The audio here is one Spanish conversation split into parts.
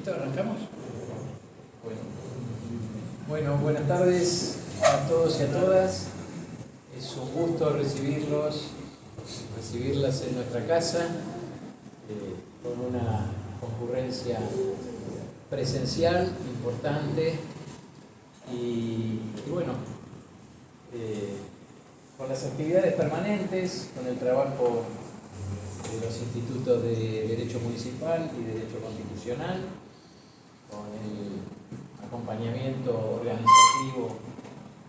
¿Listo? ¿Arrancamos? Bueno, buenas tardes a todos y a todas. Es un gusto recibirlas en nuestra casa, con una concurrencia presencial importante y bueno, con las actividades permanentes, con el trabajo de los institutos de Derecho Municipal y Derecho Constitucional, con el acompañamiento organizativo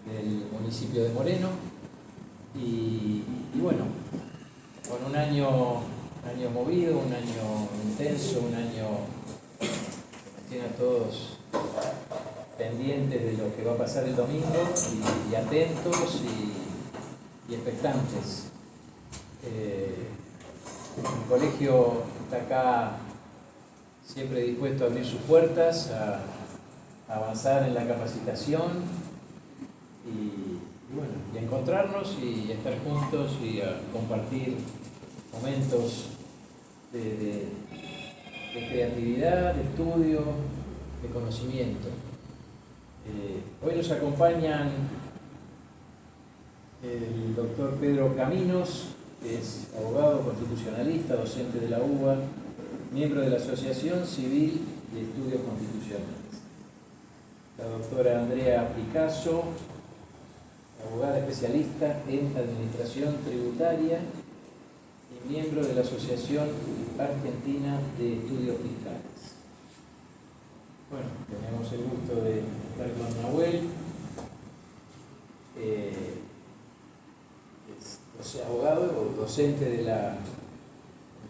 del municipio de Moreno y bueno, con un año movido, un año intenso, un año que nos tiene a todos pendientes de lo que va a pasar el domingo y atentos y expectantes. El colegio está acá siempre dispuesto a abrir sus puertas, a avanzar en la capacitación y bueno, y a encontrarnos y a estar juntos y a compartir momentos de creatividad, de estudio, de conocimiento. Hoy nos acompañan el doctor Pedro Caminos, que es abogado constitucionalista, docente de la UBA, miembro de la Asociación Civil de Estudios Constitucionales. La doctora Andrea Picasso, abogada especialista en Administración Tributaria y miembro de la Asociación Argentina de Estudios Fiscales. Bueno, tenemos el gusto de estar con Nahuel. Es abogado o docente de la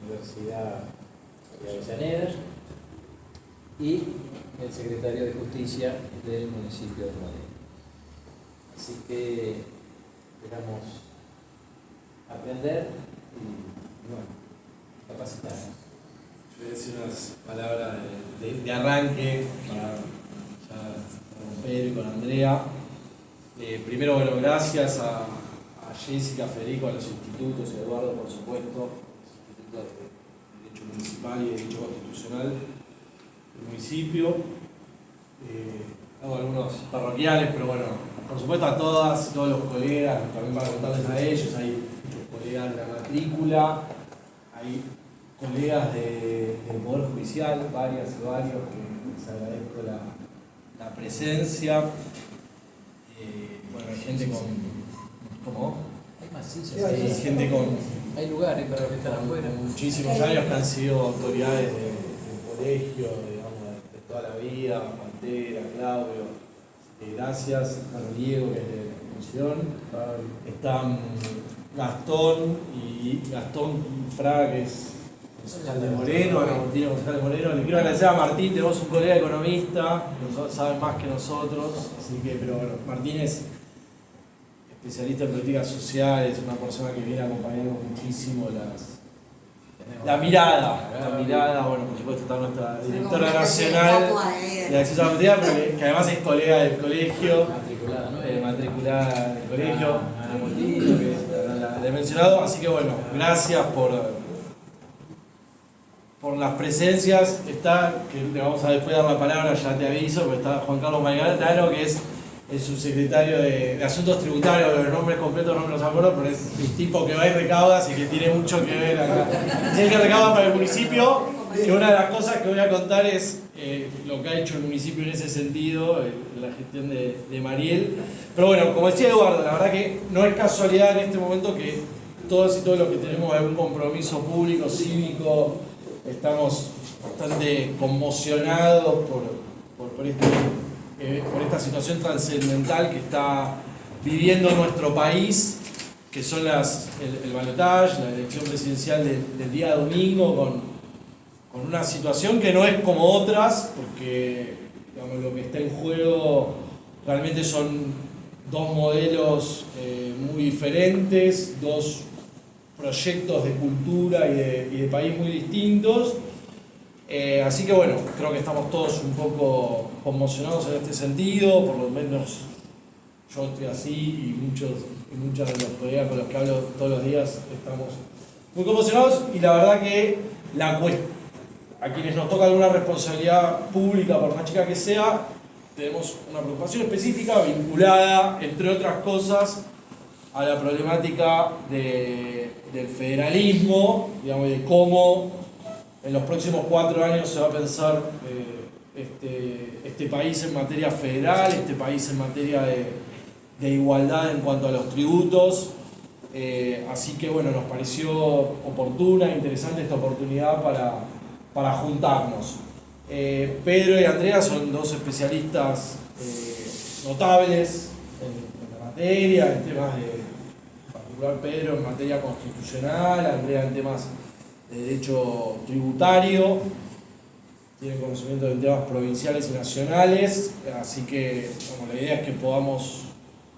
Universidad de Avellaneda y el secretario de Justicia del municipio de Moreno. Así que esperamos aprender y bueno, capacitarnos. Yo voy a decir unas palabras de arranque para con Pedro y con Andrea. Primero, bueno, gracias a Jessica, a Federico, a los institutos, a Eduardo, por supuesto, Instituto de Derecho Municipal y Derecho Constitucional del municipio. Hago algunos parroquiales, pero bueno, por supuesto a todas y todos los colegas, también para contarles a ellos, hay muchos colegas de la matrícula, hay colegas del Poder Judicial, varias y varios, que les agradezco la presencia. Bueno, hay gente con... ¿Cómo? Hay más sillas. Hay gente con... Hay lugares para los que están afuera. Muchísimos años que han sido autoridades del colegio, digamos, de toda la vida, Pantera, Claudio. Gracias a Diego, que es de la comisión. Están Gastón Fraga, que es concejal de Moreno, Ana Montiel, concejal de Moreno. Le quiero agradecer a Martín, tenemos un colega economista, que sabe más que nosotros, así que, pero bueno, Martín es especialista en políticas sociales, una persona que viene acompañando muchísimo la mirada, bueno, por supuesto está nuestra directora nacional de acceso a la justicia, pero que además es colega del colegio, matriculada del colegio, Ana Montillo, que la he mencionado, así que bueno, gracias por las presencias. Está, que le vamos a después dar la palabra, ya te aviso, porque está Juan Carlos Maigalano, que es el subsecretario de Asuntos Tributarios, los nombres completos no me los acuerdo, pero es el tipo que va y recauda, así que tiene mucho que ver acá. Es el que recauda para el municipio, y una de las cosas que voy a contar es lo que ha hecho el municipio en ese sentido, la gestión de Mariel. Pero bueno, como decía Eduardo, la verdad que no es casualidad en este momento que todos y todos los que tenemos algún compromiso público, cívico, estamos bastante conmocionados por esta situación trascendental que está viviendo nuestro país, que son el balotaje, la elección presidencial del día domingo, con una situación que no es como otras, porque digamos, lo que está en juego realmente son dos modelos muy diferentes, dos proyectos de cultura y de país muy distintos. Así que bueno, creo que estamos todos un poco conmocionados en este sentido, por lo menos yo estoy así y muchos de los colegas con los que hablo todos los días estamos muy conmocionados, y la verdad que a quienes nos toca alguna responsabilidad pública, por más chica que sea, tenemos una preocupación específica vinculada, entre otras cosas, a la problemática del federalismo, digamos, de cómo en los próximos 4 años se va a pensar este país en materia federal, este país en materia de igualdad en cuanto a los tributos. Así que bueno, nos pareció oportuna, interesante esta oportunidad para juntarnos. Pedro y Andrea son 2 especialistas notables en la materia, en temas en particular Pedro en materia constitucional, Andrea en temas de derecho tributario, tienen conocimiento de temas provinciales y nacionales, así que bueno, la idea es que podamos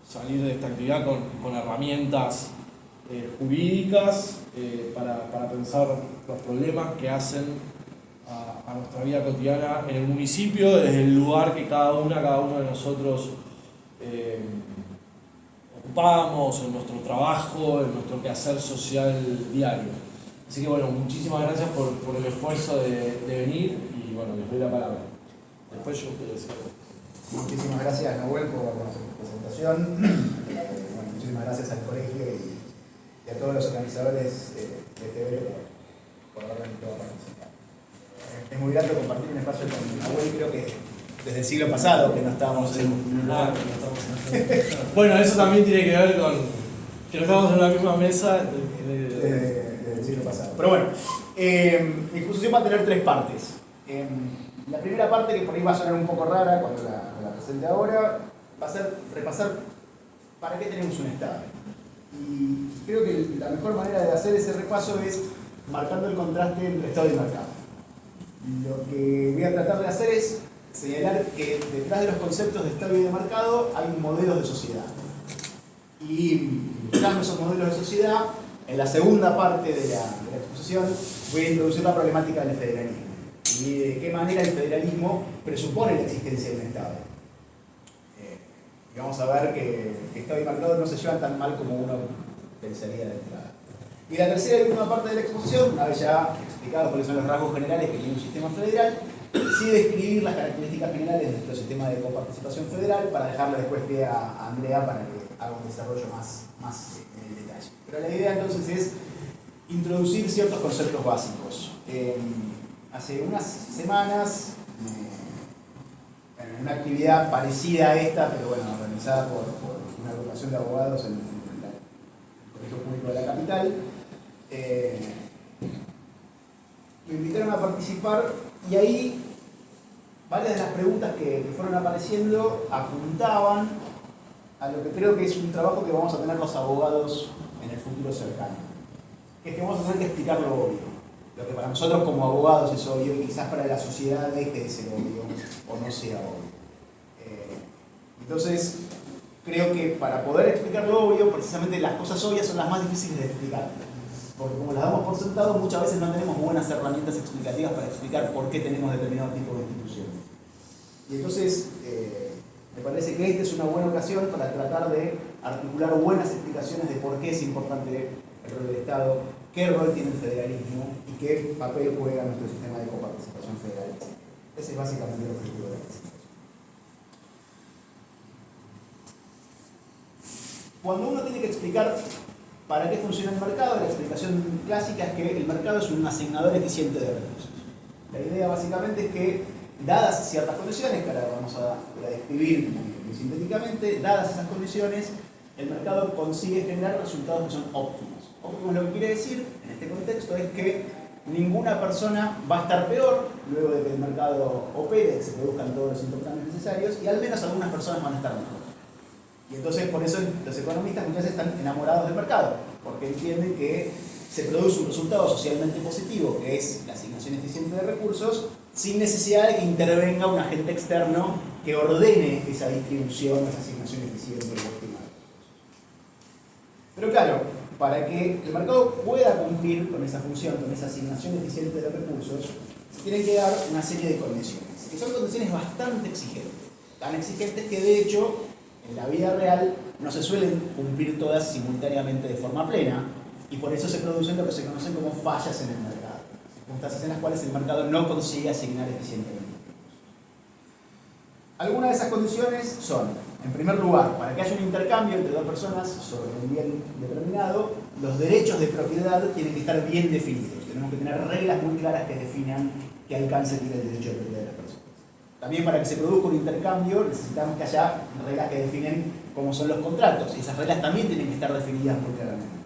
salir de esta actividad con herramientas jurídicas para pensar los problemas que hacen a nuestra vida cotidiana en el municipio, desde el lugar que cada uno de nosotros ocupamos, en nuestro trabajo, en nuestro quehacer social diario. Así que bueno, muchísimas gracias por el esfuerzo de venir y bueno, les doy la palabra. Después yo puedo decir algo. Muchísimas gracias, Nahuel, por su presentación. Bueno, muchísimas gracias al colegio y a todos los organizadores de este evento por haberme invitado a participar. Es muy grato compartir un espacio con Nahuel, creo que desde el siglo pasado que no estábamos en un lugar. Bueno, eso también tiene que ver con que no estamos en la misma mesa. Desde el siglo pasado. Pero bueno, mi exposición va a tener 3 partes. La primera parte, que por ahí va a sonar un poco rara cuando la presente ahora, va a ser repasar para qué tenemos un Estado. Y creo que la mejor manera de hacer ese repaso es marcando el contraste entre Estado y mercado. Lo que voy a tratar de hacer es señalar que detrás de los conceptos de Estado y de mercado hay modelos de sociedad. Y mirando esos modelos de sociedad, en la segunda parte de la exposición voy a introducir la problemática del federalismo y de qué manera el federalismo presupone la existencia de un Estado. Y vamos a ver que Estado y mercado no se llevan tan mal como uno pensaría de entrada. Y la tercera y última parte de la exposición, una vez ya explicados cuáles son los rasgos generales que tiene un sistema federal, sí describir las características generales de nuestro sistema de coparticipación federal para dejarle después pie a Andrea para que haga un desarrollo más en el detalle. Pero la idea entonces es introducir ciertos conceptos básicos. Hace unas semanas, en una actividad parecida a esta, pero bueno, organizada por una agrupación de abogados en el Colegio Público de la Capital, me invitaron a participar y ahí varias de las preguntas que fueron apareciendo apuntaban a lo que creo que es un trabajo que vamos a tener los abogados en el futuro cercano, que es que vamos a tener que explicar lo obvio. Lo que para nosotros como abogados es obvio y quizás para la sociedad deje de ser obvio o no sea obvio. Entonces, creo que para poder explicar lo obvio, precisamente las cosas obvias son las más difíciles de explicar. Porque como las damos por sentado, muchas veces no tenemos buenas herramientas explicativas para explicar por qué tenemos determinado tipo de instituciones. Y entonces, me parece que esta es una buena ocasión para tratar de articular buenas explicaciones de por qué es importante el rol del Estado, qué rol tiene el federalismo y qué papel juega nuestro sistema de coparticipación federal. Ese es básicamente el objetivo de la presentación. Cuando uno tiene que explicar para qué funciona el mercado, la explicación clásica es que el mercado es un asignador eficiente de recursos. La idea básicamente es que, dadas ciertas condiciones, que ahora vamos a describir muy sintéticamente, dadas esas condiciones, el mercado consigue generar resultados que son óptimos. Óptimos lo que quiere decir, en este contexto, es que ninguna persona va a estar peor luego de que el mercado opere, que se produzcan todos los intercambios necesarios, y al menos algunas personas van a estar mejor. Y entonces por eso los economistas muchas veces están enamorados del mercado, porque entienden que se produce un resultado socialmente positivo, que es la asignación eficiente de recursos, sin necesidad de que intervenga un agente externo que ordene esa distribución, esa asignación eficiente y óptima de recursos. Pero claro, para que el mercado pueda cumplir con esa función, con esa asignación eficiente de recursos, se tienen que dar una serie de condiciones, que son condiciones bastante exigentes, tan exigentes que de hecho en la vida real no se suelen cumplir todas simultáneamente de forma plena y por eso se producen lo que se conocen como fallas en el mercado. circunstancias en las cuales el mercado no consigue asignar eficientemente. Algunas de esas condiciones son, en primer lugar, para que haya un intercambio entre dos personas sobre un bien determinado, los derechos de propiedad tienen que estar bien definidos. Tenemos que tener reglas muy claras que definan qué alcance tiene el derecho de propiedad de las personas. También para que se produzca un intercambio necesitamos que haya reglas que definen cómo son los contratos, y esas reglas también tienen que estar definidas muy claramente.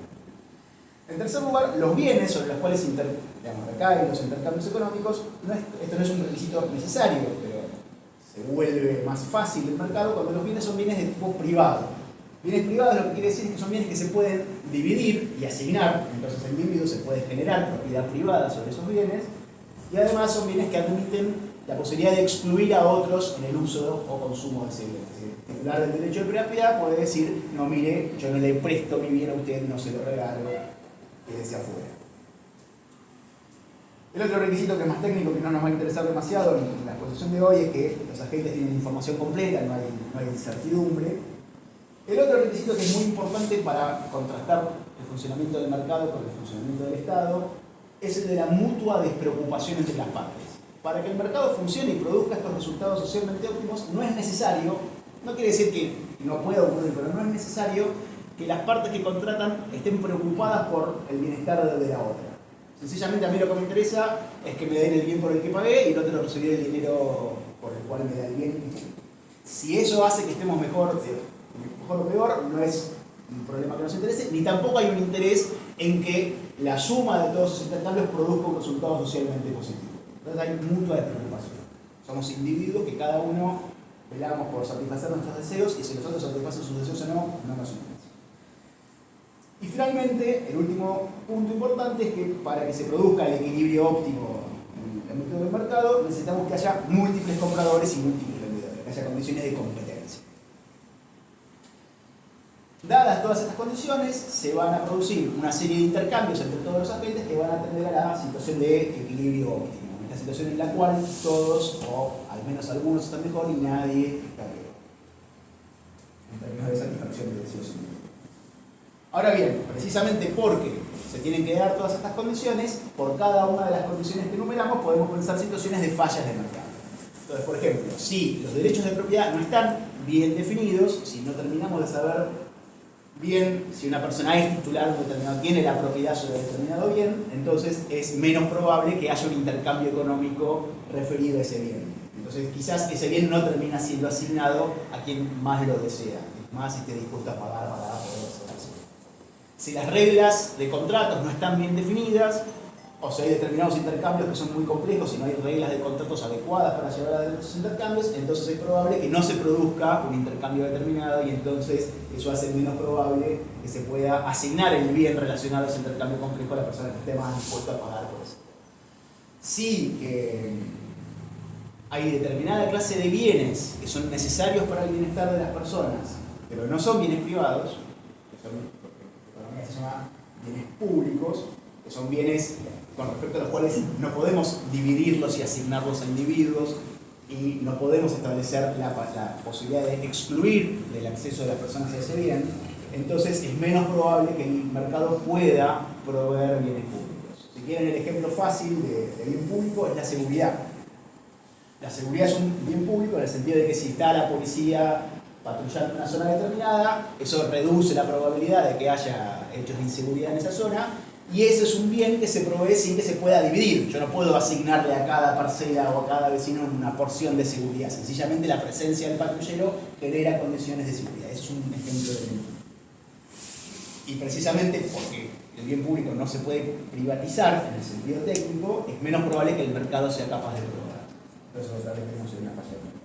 En tercer lugar, los bienes sobre los cuales recaen los intercambios económicos, esto no es un requisito necesario, pero se vuelve más fácil el mercado cuando los bienes son bienes de tipo privado. Bienes privados lo que quiere decir es que son bienes que se pueden dividir y asignar, entonces el individuo se puede generar propiedad privada sobre esos bienes, y además son bienes que admiten la posibilidad de excluir a otros en el uso o consumo de ese bien. Es decir, el titular del derecho de propiedad puede decir, no, mire, yo no le presto mi bien a usted, no se lo regalo, quédese afuera. El otro requisito que es más técnico, que no nos va a interesar demasiado en la exposición de hoy, es que los agentes tienen información completa, no hay incertidumbre. El otro requisito que es muy importante para contrastar el funcionamiento del mercado con el funcionamiento del Estado es el de la mutua despreocupación entre las partes. Para que el mercado funcione y produzca estos resultados socialmente óptimos, no es necesario, no quiere decir que no pueda ocurrir, pero no es necesario que las partes que contratan estén preocupadas por el bienestar de la otra. Sencillamente a mí lo que me interesa es que me den el bien por el que pagué y el otro recibir el dinero por el cual me da el bien. Si eso hace que estemos mejor o peor, no es un problema que nos interese, ni tampoco hay un interés en que la suma de todos esos intercambios produzca un resultado socialmente positivo. Entonces hay mutua despreocupación. Somos individuos que cada uno velamos por satisfacer nuestros deseos, y si los otros satisfacen sus deseos o no, no nos interesa. Y finalmente, el último punto importante es que para que se produzca el equilibrio óptimo en el ámbito del mercado, necesitamos que haya múltiples compradores y múltiples vendedores, que haya condiciones de competencia. Dadas todas estas condiciones, se van a producir una serie de intercambios entre todos los agentes que van a atender a la situación de equilibrio óptimo. Esta situación en la cual todos, o al menos algunos, están mejor y nadie está peor, en términos de satisfacción de deseos. Ahora bien, precisamente porque se tienen que dar todas estas condiciones, por cada una de las condiciones que enumeramos podemos pensar situaciones de fallas de mercado. Entonces, por ejemplo, si los derechos de propiedad no están bien definidos, si no terminamos de saber bien si una persona es titular de un determinado, tiene la propiedad sobre determinado bien, entonces es menos probable que haya un intercambio económico referido a ese bien. Entonces quizás ese bien no termina siendo asignado a quien más lo desea, más esté dispuesto a pagar para poder hacerlo. Si las reglas de contratos no están bien definidas, o si hay determinados intercambios que son muy complejos y no hay reglas de contratos adecuadas para llevar adelante esos intercambios, entonces es probable que no se produzca un intercambio determinado, y entonces eso hace menos probable que se pueda asignar el bien relacionado a ese intercambio complejo a la persona que esté más dispuesta a pagar por eso. Si hay determinada clase de bienes que son necesarios para el bienestar de las personas, pero no son bienes privados, que son lo que en economía se llama bienes públicos, que son bienes con respecto a los cuales no podemos dividirlos y asignarlos a individuos, y no podemos establecer la posibilidad de excluir del acceso de las personas a ese bien, entonces es menos probable que el mercado pueda proveer bienes públicos. Si quieren, el ejemplo fácil de bien público es la seguridad. La seguridad es un bien público en el sentido de que si está la policía patrullando una zona determinada, eso reduce la probabilidad de que haya hechos de inseguridad en esa zona, y eso es un bien que se provee sin que se pueda dividir. Yo no puedo asignarle a cada parcela o a cada vecino una porción de seguridad. Sencillamente la presencia del patrullero genera condiciones de seguridad. Eso es un ejemplo de bien público. Y precisamente porque el bien público no se puede privatizar en el sentido técnico, es menos probable que el mercado sea capaz de probar. Por eso otra vez tenemos una falla de mercado.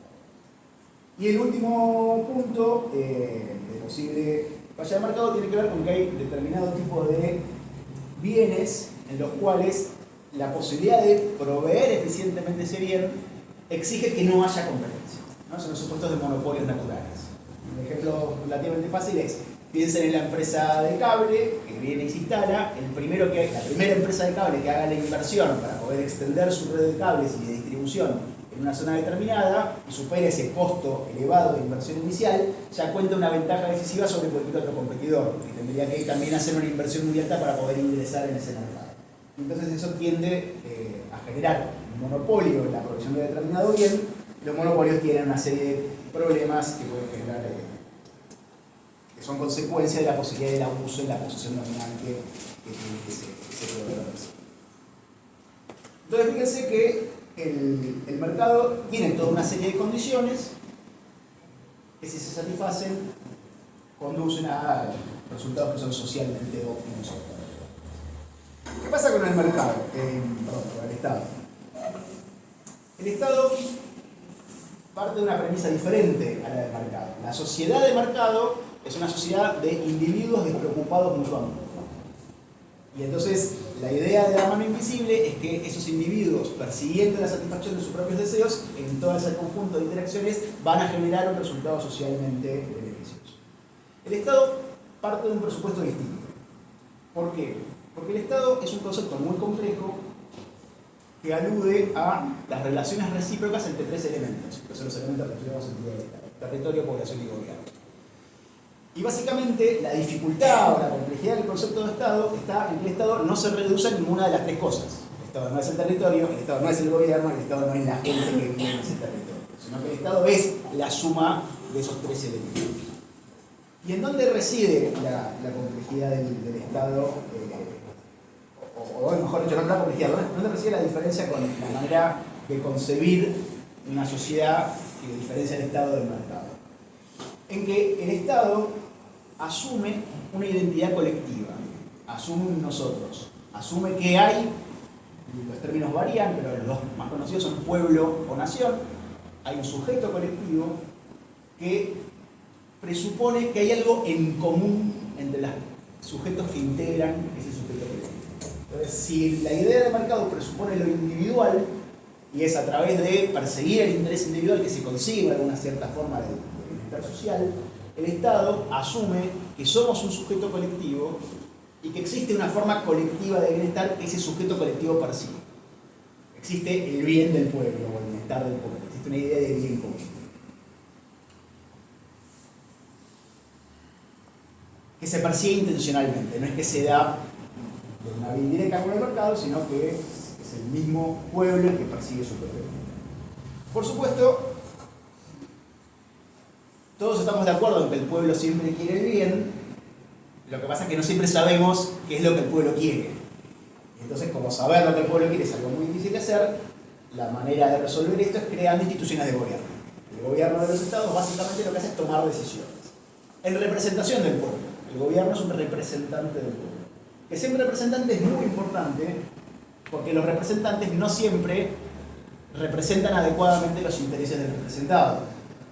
Y el último punto de posible falla de mercado tiene que ver con que hay determinado tipo de bienes en los cuales la posibilidad de proveer eficientemente ese bien exige que no haya competencia, ¿no? Son los supuestos de monopolios naturales. Un ejemplo relativamente fácil es, piensen en la empresa de cable que viene y se instala, la primera empresa de cable que haga la inversión para poder extender su red de cables y de distribución en una zona determinada y supere ese costo elevado de inversión inicial, ya cuenta una ventaja decisiva sobre cualquier otro competidor, que tendría que también hacer una inversión muy alta para poder ingresar en ese mercado. Entonces eso tiende a generar un monopolio en la provisión de determinado bien. Los monopolios tienen una serie de problemas que pueden generar, que son consecuencia de la posibilidad del abuso en la posición dominante que tiene ese proveedor. Entonces fíjense que el mercado tiene toda una serie de condiciones que, si se satisfacen, conducen a resultados que son socialmente óptimos. ¿Qué pasa con el mercado? Con el Estado. El Estado parte de una premisa diferente a la del mercado. La sociedad de mercado es una sociedad de individuos despreocupados mutuamente. Y entonces la idea de la mano invisible es que esos individuos, persiguiendo la satisfacción de sus propios deseos, en todo ese conjunto de interacciones van a generar un resultado socialmente beneficioso. El Estado parte de un presupuesto distinto. ¿Por qué? Porque el Estado es un concepto muy complejo que alude a las relaciones recíprocas entre tres elementos, que son los elementos que estudiamos en el Estado: territorio, población y gobierno. Y básicamente la dificultad o la complejidad del concepto de Estado está en que el Estado no se reduce a ninguna de las tres cosas. El Estado no es el territorio, el Estado no es el gobierno, el Estado no es la gente que vive en ese territorio, sino que el Estado es la suma de esos tres elementos. ¿Y en dónde reside la complejidad del Estado? O mejor dicho, no la complejidad, ¿dónde reside la diferencia con la manera de concebir una sociedad que diferencia el Estado del mercado? En que el Estado asume una identidad colectiva, asume un nosotros, asume que hay, los términos varían, pero los dos más conocidos son pueblo o nación. Hay un sujeto colectivo que presupone que hay algo en común entre los sujetos que integran ese sujeto colectivo. Entonces, si la idea de mercado presupone lo individual, y es a través de perseguir el interés individual que se consigue alguna cierta forma de bienestar social, el Estado asume que somos un sujeto colectivo y que existe una forma colectiva de bienestar que ese sujeto colectivo persigue. Existe el bien del pueblo o el bienestar del pueblo, existe una idea de bien común, que se persigue intencionalmente, no es que se da de una vía indirecta con el mercado, sino que es el mismo pueblo el que persigue su propio bien. Por supuesto, todos estamos de acuerdo en que el pueblo siempre quiere el bien. Lo que pasa es que no siempre sabemos qué es lo que el pueblo quiere. Entonces, como saber lo que el pueblo quiere es algo muy difícil de hacer, la manera de resolver esto es creando instituciones de gobierno. El gobierno de los estados básicamente lo que hace es tomar decisiones en representación del pueblo. El gobierno es un representante del pueblo. Que sea un representante es muy importante porque los representantes no siempre representan adecuadamente los intereses del representado.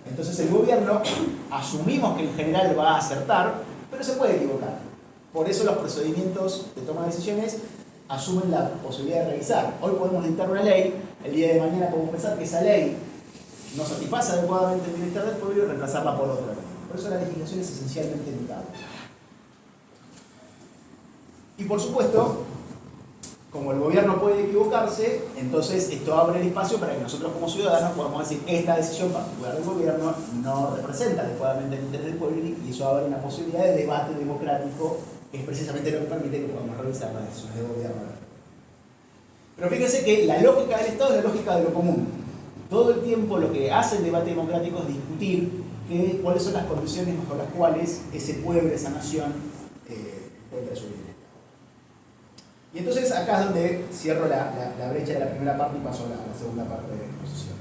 Entonces el gobierno asumimos que en general va a acertar, pero se puede equivocar. Por eso los procedimientos de toma de decisiones asumen la posibilidad de revisar. Hoy podemos dictar una ley, el día de mañana podemos pensar que esa ley no satisface adecuadamente el bienestar del pueblo y reemplazarla por otra ley. Por eso la legislación es esencialmente mutable. Y por supuesto, como el gobierno puede equivocarse, entonces esto abre el espacio para que nosotros como ciudadanos podamos decir que esta decisión particular del gobierno no representa adecuadamente el interés del pueblo, y eso abre una posibilidad de debate democrático, que es precisamente lo que permite que podamos revisar las decisiones de gobierno. Pero fíjense que la lógica del Estado es la lógica de lo común. Todo el tiempo lo que hace el debate democrático es discutir cuáles son las condiciones bajo las cuales ese pueblo, esa nación, puede resolver. Y entonces acá es donde cierro la brecha de la primera parte y paso a la segunda parte de la exposición.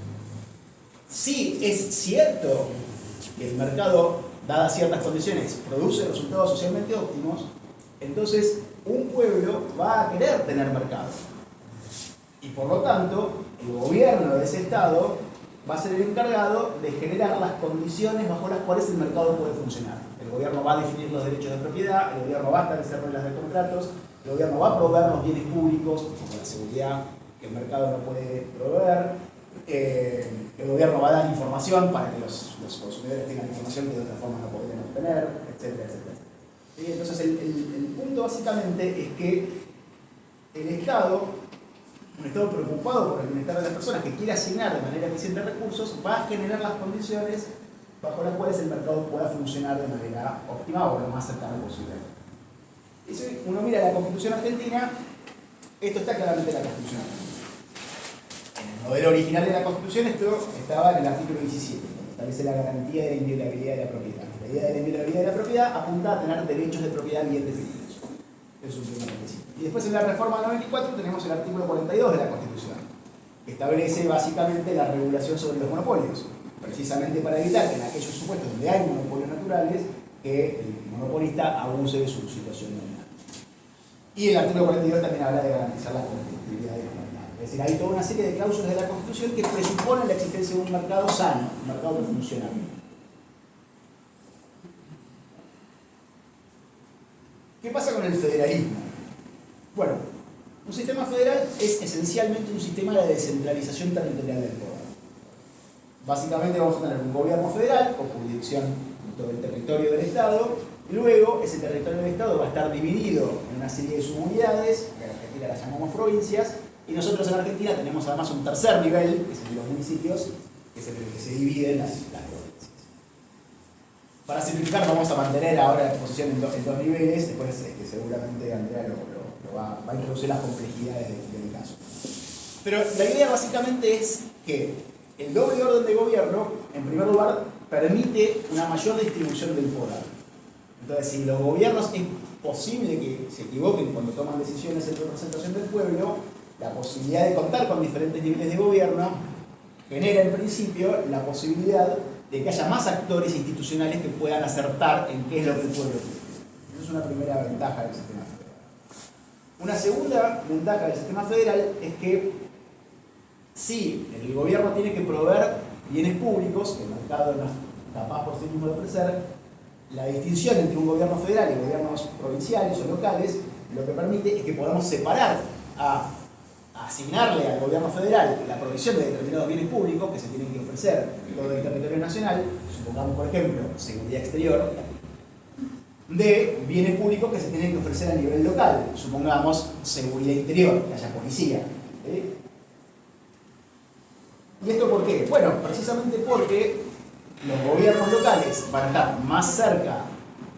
Sí, es cierto que el mercado, dadas ciertas condiciones, produce resultados socialmente óptimos. Entonces un pueblo va a querer tener mercado. Y por lo tanto, el gobierno de ese estado va a ser el encargado de generar las condiciones bajo las cuales el mercado puede funcionar. El gobierno va a definir los derechos de propiedad, el gobierno va a establecer reglas de contratos, el gobierno va a proveer los bienes públicos, como la seguridad que el mercado no puede proveer, el gobierno va a dar información para que los consumidores tengan información que de otra forma no podrían obtener, etcétera, etcétera. ¿Sí? Entonces el punto básicamente es que el Estado, un Estado preocupado por el bienestar de las personas, que quiere asignar de manera eficiente recursos, va a generar las condiciones bajo las cuales el mercado pueda funcionar de manera óptima o lo más cercana posible. Y si uno mira la Constitución argentina, Esto está claramente en la Constitución. En el modelo original de la Constitución esto estaba en el artículo 17, donde establece la garantía de la inviolabilidad de la propiedad. La idea de la inviolabilidad de la propiedad apunta a tener derechos de propiedad bien definidos. Es un primer requisito. Y después en la reforma 94 tenemos el artículo 42 de la Constitución, que establece básicamente la regulación sobre los monopolios, precisamente para evitar que en aquellos supuestos donde hay monopolios naturales, que el monopolista abuse de su situación nominal. Y el artículo 42 también habla de garantizar la competitividad del mercado. Es decir, hay toda una serie de cláusulas de la Constitución que presuponen la existencia de un mercado sano, un mercado que funciona bien. ¿Qué pasa con el federalismo? Bueno, un sistema federal es esencialmente un sistema de descentralización territorial del poder. Básicamente vamos a tener un gobierno federal con jurisdicción en todo el territorio del Estado, y luego ese territorio del Estado va a estar dividido en una serie de subunidades, que en Argentina las llamamos provincias, y nosotros en Argentina tenemos además un tercer nivel, que es el de los municipios, que es el que se divide en las provincias. Para simplificar, vamos a mantener ahora la exposición en dos niveles, después seguramente Andrea va a introducir las complejidades del caso. Pero la idea básicamente es que el doble orden de gobierno, en primer lugar, permite una mayor distribución del poder. Entonces, si los gobiernos es posible que se equivoquen cuando toman decisiones en representación del pueblo, la posibilidad de contar con diferentes niveles de gobierno genera en principio la posibilidad de que haya más actores institucionales que puedan acertar en qué es lo que el pueblo quiere. Esa es una primera ventaja del sistema federal. Una segunda ventaja del sistema federal es que si el gobierno tiene que proveer bienes públicos que el mercado no es capaz por sí mismo de ofrecer, la distinción entre un gobierno federal y gobiernos provinciales o locales lo que permite es que podamos separar a asignarle al gobierno federal la provisión de determinados bienes públicos que se tienen que ofrecer en todo el territorio nacional, supongamos por ejemplo seguridad exterior, de bienes públicos que se tienen que ofrecer a nivel local, supongamos seguridad interior, que haya policía. ¿Y esto por qué? Bueno, precisamente porque los gobiernos locales van a estar más cerca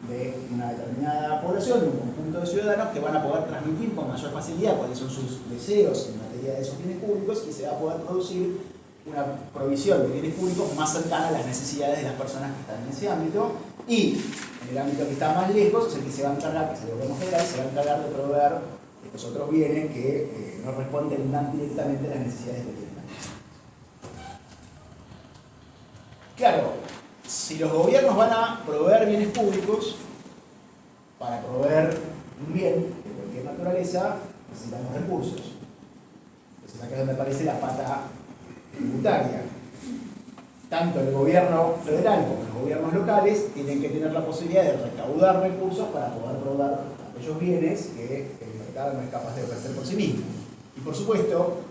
de una determinada población, de un conjunto de ciudadanos que van a poder transmitir con mayor facilidad cuáles son sus deseos en materia de esos bienes públicos y se va a poder producir una provisión de bienes públicos más cercana a las necesidades de las personas que están en ese ámbito, y en el ámbito que está más lejos es el que se va a encargar, que es el gobierno federal, se va a encargar de proveer estos otros bienes que no responden tan directamente a las necesidades que tienen. Claro, si los gobiernos van a proveer bienes públicos, para proveer un bien de cualquier naturaleza, necesitamos recursos. Entonces acá es donde aparece la pata tributaria. Tanto el gobierno federal como los gobiernos locales tienen que tener la posibilidad de recaudar recursos para poder proveer aquellos bienes que el mercado no es capaz de ofrecer por sí mismo. Y por supuesto,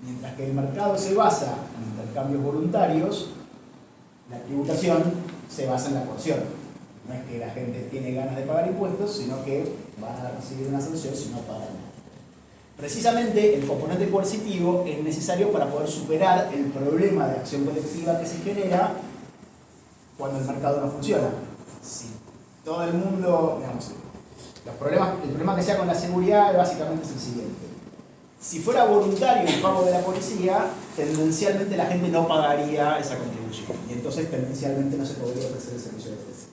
mientras que el mercado se basa en intercambios voluntarios, la tributación se basa en la coerción. No es que la gente tiene ganas de pagar impuestos, sino que van a recibir una sanción si no pagan. Precisamente el componente coercitivo es necesario para poder superar el problema de acción colectiva que se genera cuando el mercado no funciona. Si todo el mundo, digamos, el problema que sea con la seguridad básicamente es el siguiente. Si fuera voluntario el pago de la policía, tendencialmente la gente no pagaría esa contribución y entonces tendencialmente no se podría ofrecer el servicio de policía.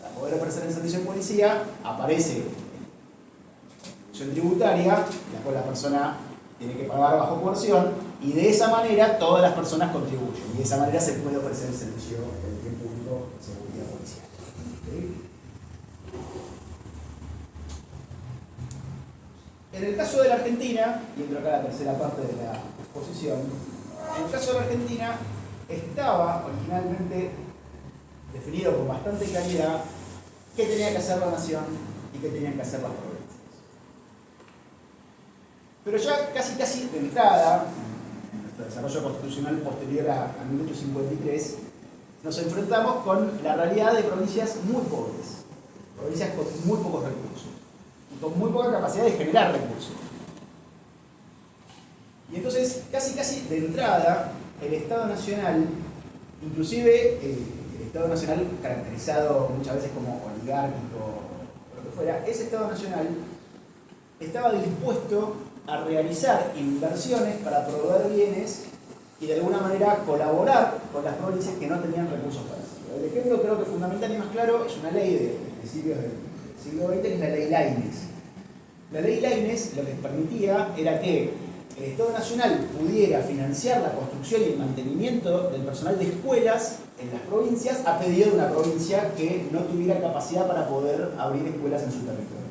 Para poder ofrecer el servicio de policía aparece la contribución tributaria, la cual la persona tiene que pagar bajo coerción, y de esa manera todas las personas contribuyen y de esa manera se puede ofrecer el servicio del bien público de seguridad policial. ¿Sí? En el caso de la Argentina, y entro acá a la tercera parte de la exposición, en el caso de la Argentina estaba originalmente definido con bastante claridad qué tenía que hacer la nación y qué tenían que hacer las provincias. Pero ya casi de entrada, en nuestro desarrollo constitucional posterior a 1853, nos enfrentamos con la realidad de provincias muy pobres, provincias con muy pocos recursos y con muy poca capacidad de generar recursos. Y entonces, casi de entrada, el Estado Nacional, inclusive el Estado Nacional caracterizado muchas veces como oligárquico o lo que fuera, ese Estado Nacional estaba dispuesto a realizar inversiones para proveer bienes y de alguna manera colaborar con las provincias que no tenían recursos para hacerlo. El ejemplo creo que fundamental y más claro es una ley de principios del siglo XX, que es la ley Laínez. La ley Laínez lo que permitía era que el Estado Nacional pudiera financiar la construcción y el mantenimiento del personal de escuelas en las provincias a pedido de una provincia que no tuviera capacidad para poder abrir escuelas en su territorio.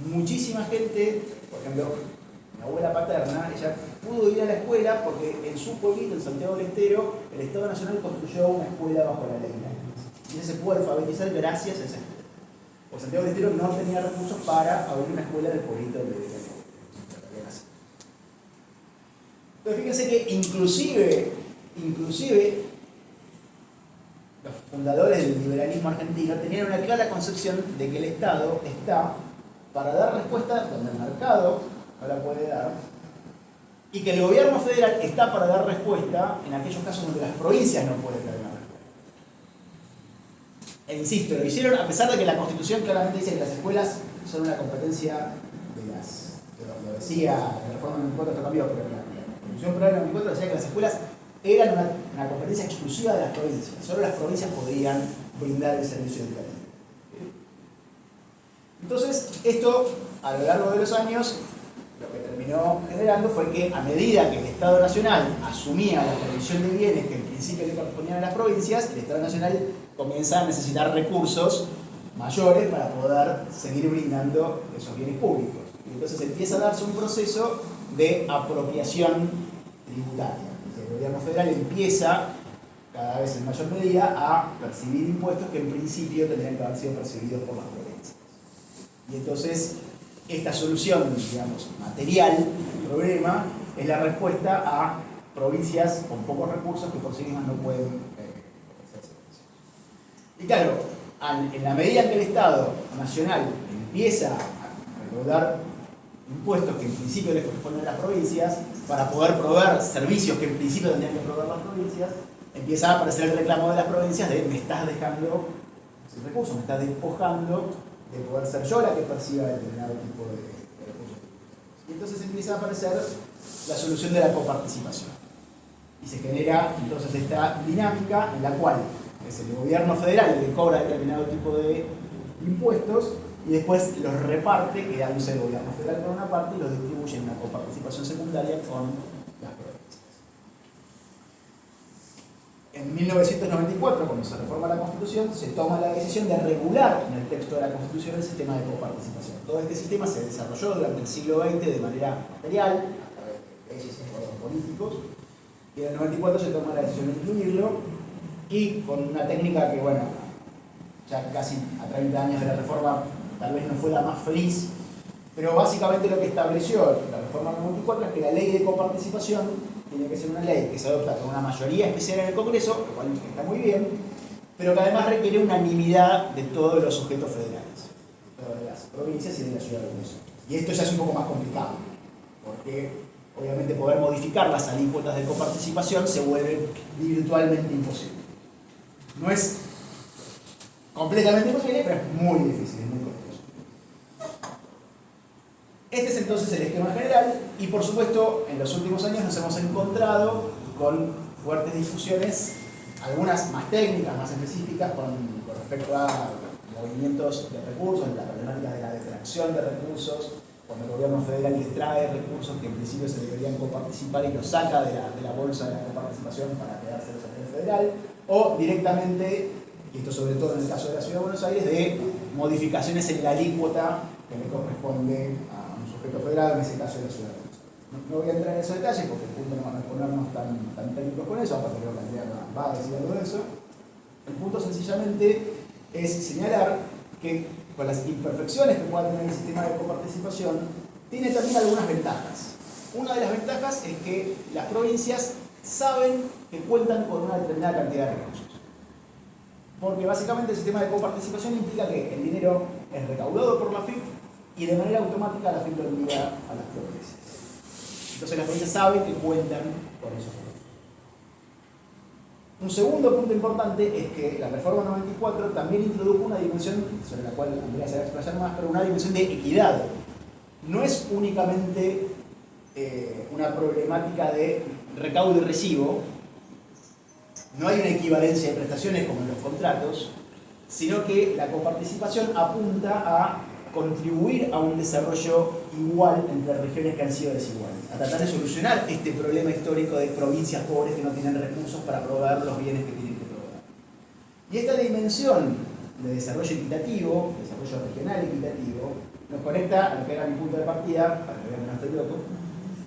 Muchísima gente, por ejemplo, mi abuela paterna, ella pudo ir a la escuela porque en su pueblito, en Santiago del Estero, el Estado Nacional construyó una escuela bajo la ley Laínez. Y ella se pudo alfabetizar gracias a esa escuela. Porque Santiago del Estero no tenía recursos para abrir una escuela del pueblito de Entonces fíjense que inclusive los fundadores del liberalismo argentino tenían una clara concepción de que el Estado está para dar respuesta donde el mercado no la puede dar, y que el gobierno federal está para dar respuesta en aquellos casos donde las provincias no pueden dar una respuesta. E insisto, lo hicieron a pesar de que la Constitución claramente dice que las escuelas son una competencia de las... Lo decía, la reforma del 94 esto cambió, pero la Constitución Federal del 94 decía que las escuelas eran una competencia exclusiva de las provincias. Solo las provincias podían brindar el servicio educativo. Entonces, esto, a lo largo de los años, lo que terminó generando fue que a medida que el Estado Nacional asumía la provisión de bienes que en principio le correspondían a las provincias, el Estado Nacional comienza a necesitar recursos mayores para poder seguir brindando esos bienes públicos. Y entonces empieza a darse un proceso de apropiación tributaria. El gobierno federal empieza, cada vez en mayor medida, a percibir impuestos que en principio tendrían que haber sido percibidos por las provincias. Y entonces, esta solución, digamos, material del problema es la respuesta a provincias con pocos recursos que por sí mismas no pueden ofrecer servicios. Y claro, en la medida en que el Estado Nacional empieza a recaudar impuestos que en principio les corresponden a las provincias, para poder proveer servicios que en principio tendrían que proveer las provincias, empieza a aparecer el reclamo de las provincias de me estás dejando sin recursos, me estás despojando de poder ser yo la que perciba determinado tipo de recursos. Y entonces empieza a aparecer la solución de la coparticipación. Y se genera entonces esta dinámica en la cual es el gobierno federal el que cobra determinado tipo de impuestos y después los reparte, quedándose el gobierno federal por una parte y los distribuye en una coparticipación secundaria con las provincias. En 1994, cuando se reforma la Constitución, se toma la decisión de regular en el texto de la Constitución el sistema de coparticipación. Todo este sistema se desarrolló durante el siglo XX de manera material, a través de leyes y acuerdos políticos, y en el 94 se toma la decisión de incluirlo, y con una técnica que, bueno, ya casi a 30 años de la reforma, tal vez no fue la más feliz, pero básicamente lo que estableció la reforma del 94 es que la ley de coparticipación tiene que ser una ley que se adopta con una mayoría especial en el Congreso, lo cual está muy bien, pero que además requiere unanimidad de todos los sujetos federales, de todas las provincias y de la ciudad de Buenos Aires. Y esto ya es un poco más complicado, porque obviamente poder modificar las alícuotas de coparticipación se vuelve virtualmente imposible. No es completamente imposible, pero es muy difícil, es muy costoso. Este es entonces el esquema general y por supuesto en los últimos años nos hemos encontrado con fuertes discusiones, algunas más técnicas, más específicas con respecto a movimientos de recursos, la problemática de la detracción de recursos, cuando el gobierno federal extrae recursos que en principio se deberían coparticipar y los saca de la bolsa de la coparticipación para quedárselos a nivel federal, o directamente, y esto sobre todo en el caso de la Ciudad de Buenos Aires, de modificaciones en la alícuota que le corresponde a un sujeto federal, en ese caso de la Ciudad de Buenos Aires. No voy a entrar en esos detalles porque el punto no van a ponernos tan técnicos con eso, aparte creo que Andrea va a decir algo de eso. El punto sencillamente es señalar que con las imperfecciones que pueda tener el sistema de coparticipación, tiene también algunas ventajas. Una de las ventajas es que las provincias saben que cuentan con una determinada cantidad de recursos. Porque básicamente el sistema de coparticipación implica que el dinero es recaudado por la FIP y de manera automática la FIP lo envía a las provincias. Entonces las provincias saben que cuentan con esos recursos. Un segundo punto importante es que la reforma 94 también introdujo una dimensión, sobre la cual Andrea se va a expresar más, pero una dimensión de equidad. No es únicamente una problemática de recaudo y recibo. No hay una equivalencia de prestaciones como en los contratos, sino que la coparticipación apunta a contribuir a un desarrollo igual entre regiones que han sido desiguales, a tratar de solucionar este problema histórico de provincias pobres que no tienen recursos para proveer los bienes que tienen que proveer. Y esta dimensión de desarrollo equitativo, desarrollo regional equitativo, nos conecta a lo que era mi punto de partida, para que vean que no estoy loco,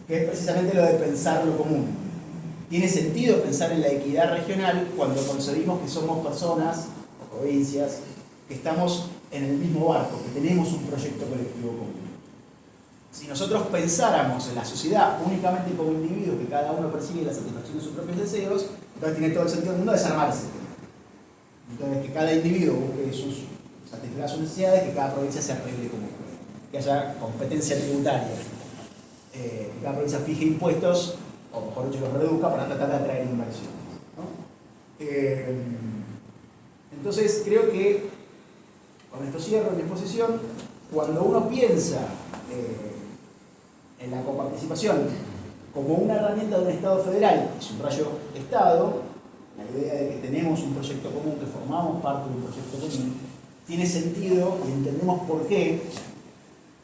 que es precisamente lo de pensar lo común. Tiene sentido pensar en la equidad regional cuando concebimos que somos personas o provincias que estamos en el mismo barco, que tenemos un proyecto colectivo común. Si nosotros pensáramos en la sociedad únicamente como individuos, que cada uno persigue la satisfacción de sus propios deseos, entonces tiene todo el sentido del mundo desarmarse. Entonces, que cada individuo busque satisfacer sus necesidades, que cada provincia se arregle como pueda, que haya competencia tributaria, que cada provincia fije impuestos, o mejor dicho, los reduzca para tratar de atraer inversiones, ¿no? Entonces, creo que, con esto cierro mi exposición, cuando uno piensa en la coparticipación como una herramienta de un Estado federal, y subrayo Estado, la idea de que tenemos un proyecto común, que formamos parte de un proyecto común, tiene sentido y entendemos por qué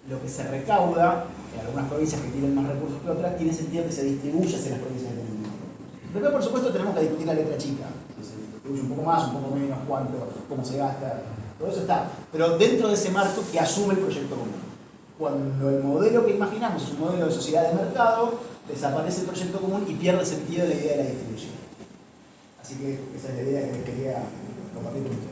lo que se recauda en algunas provincias que tienen más recursos que otras, tiene sentido que se distribuya hacia las provincias que tienen menos recursos. Después, por supuesto, tenemos que discutir la letra chica, si se distribuye un poco más, un poco menos, cuánto, cómo se gasta, todo eso está. Pero dentro de ese marco que asume el proyecto común. Cuando el modelo que imaginamos es un modelo de sociedad de mercado, desaparece el proyecto común y pierde sentido la idea de la distribución. Así que esa es la idea que quería compartir con ustedes.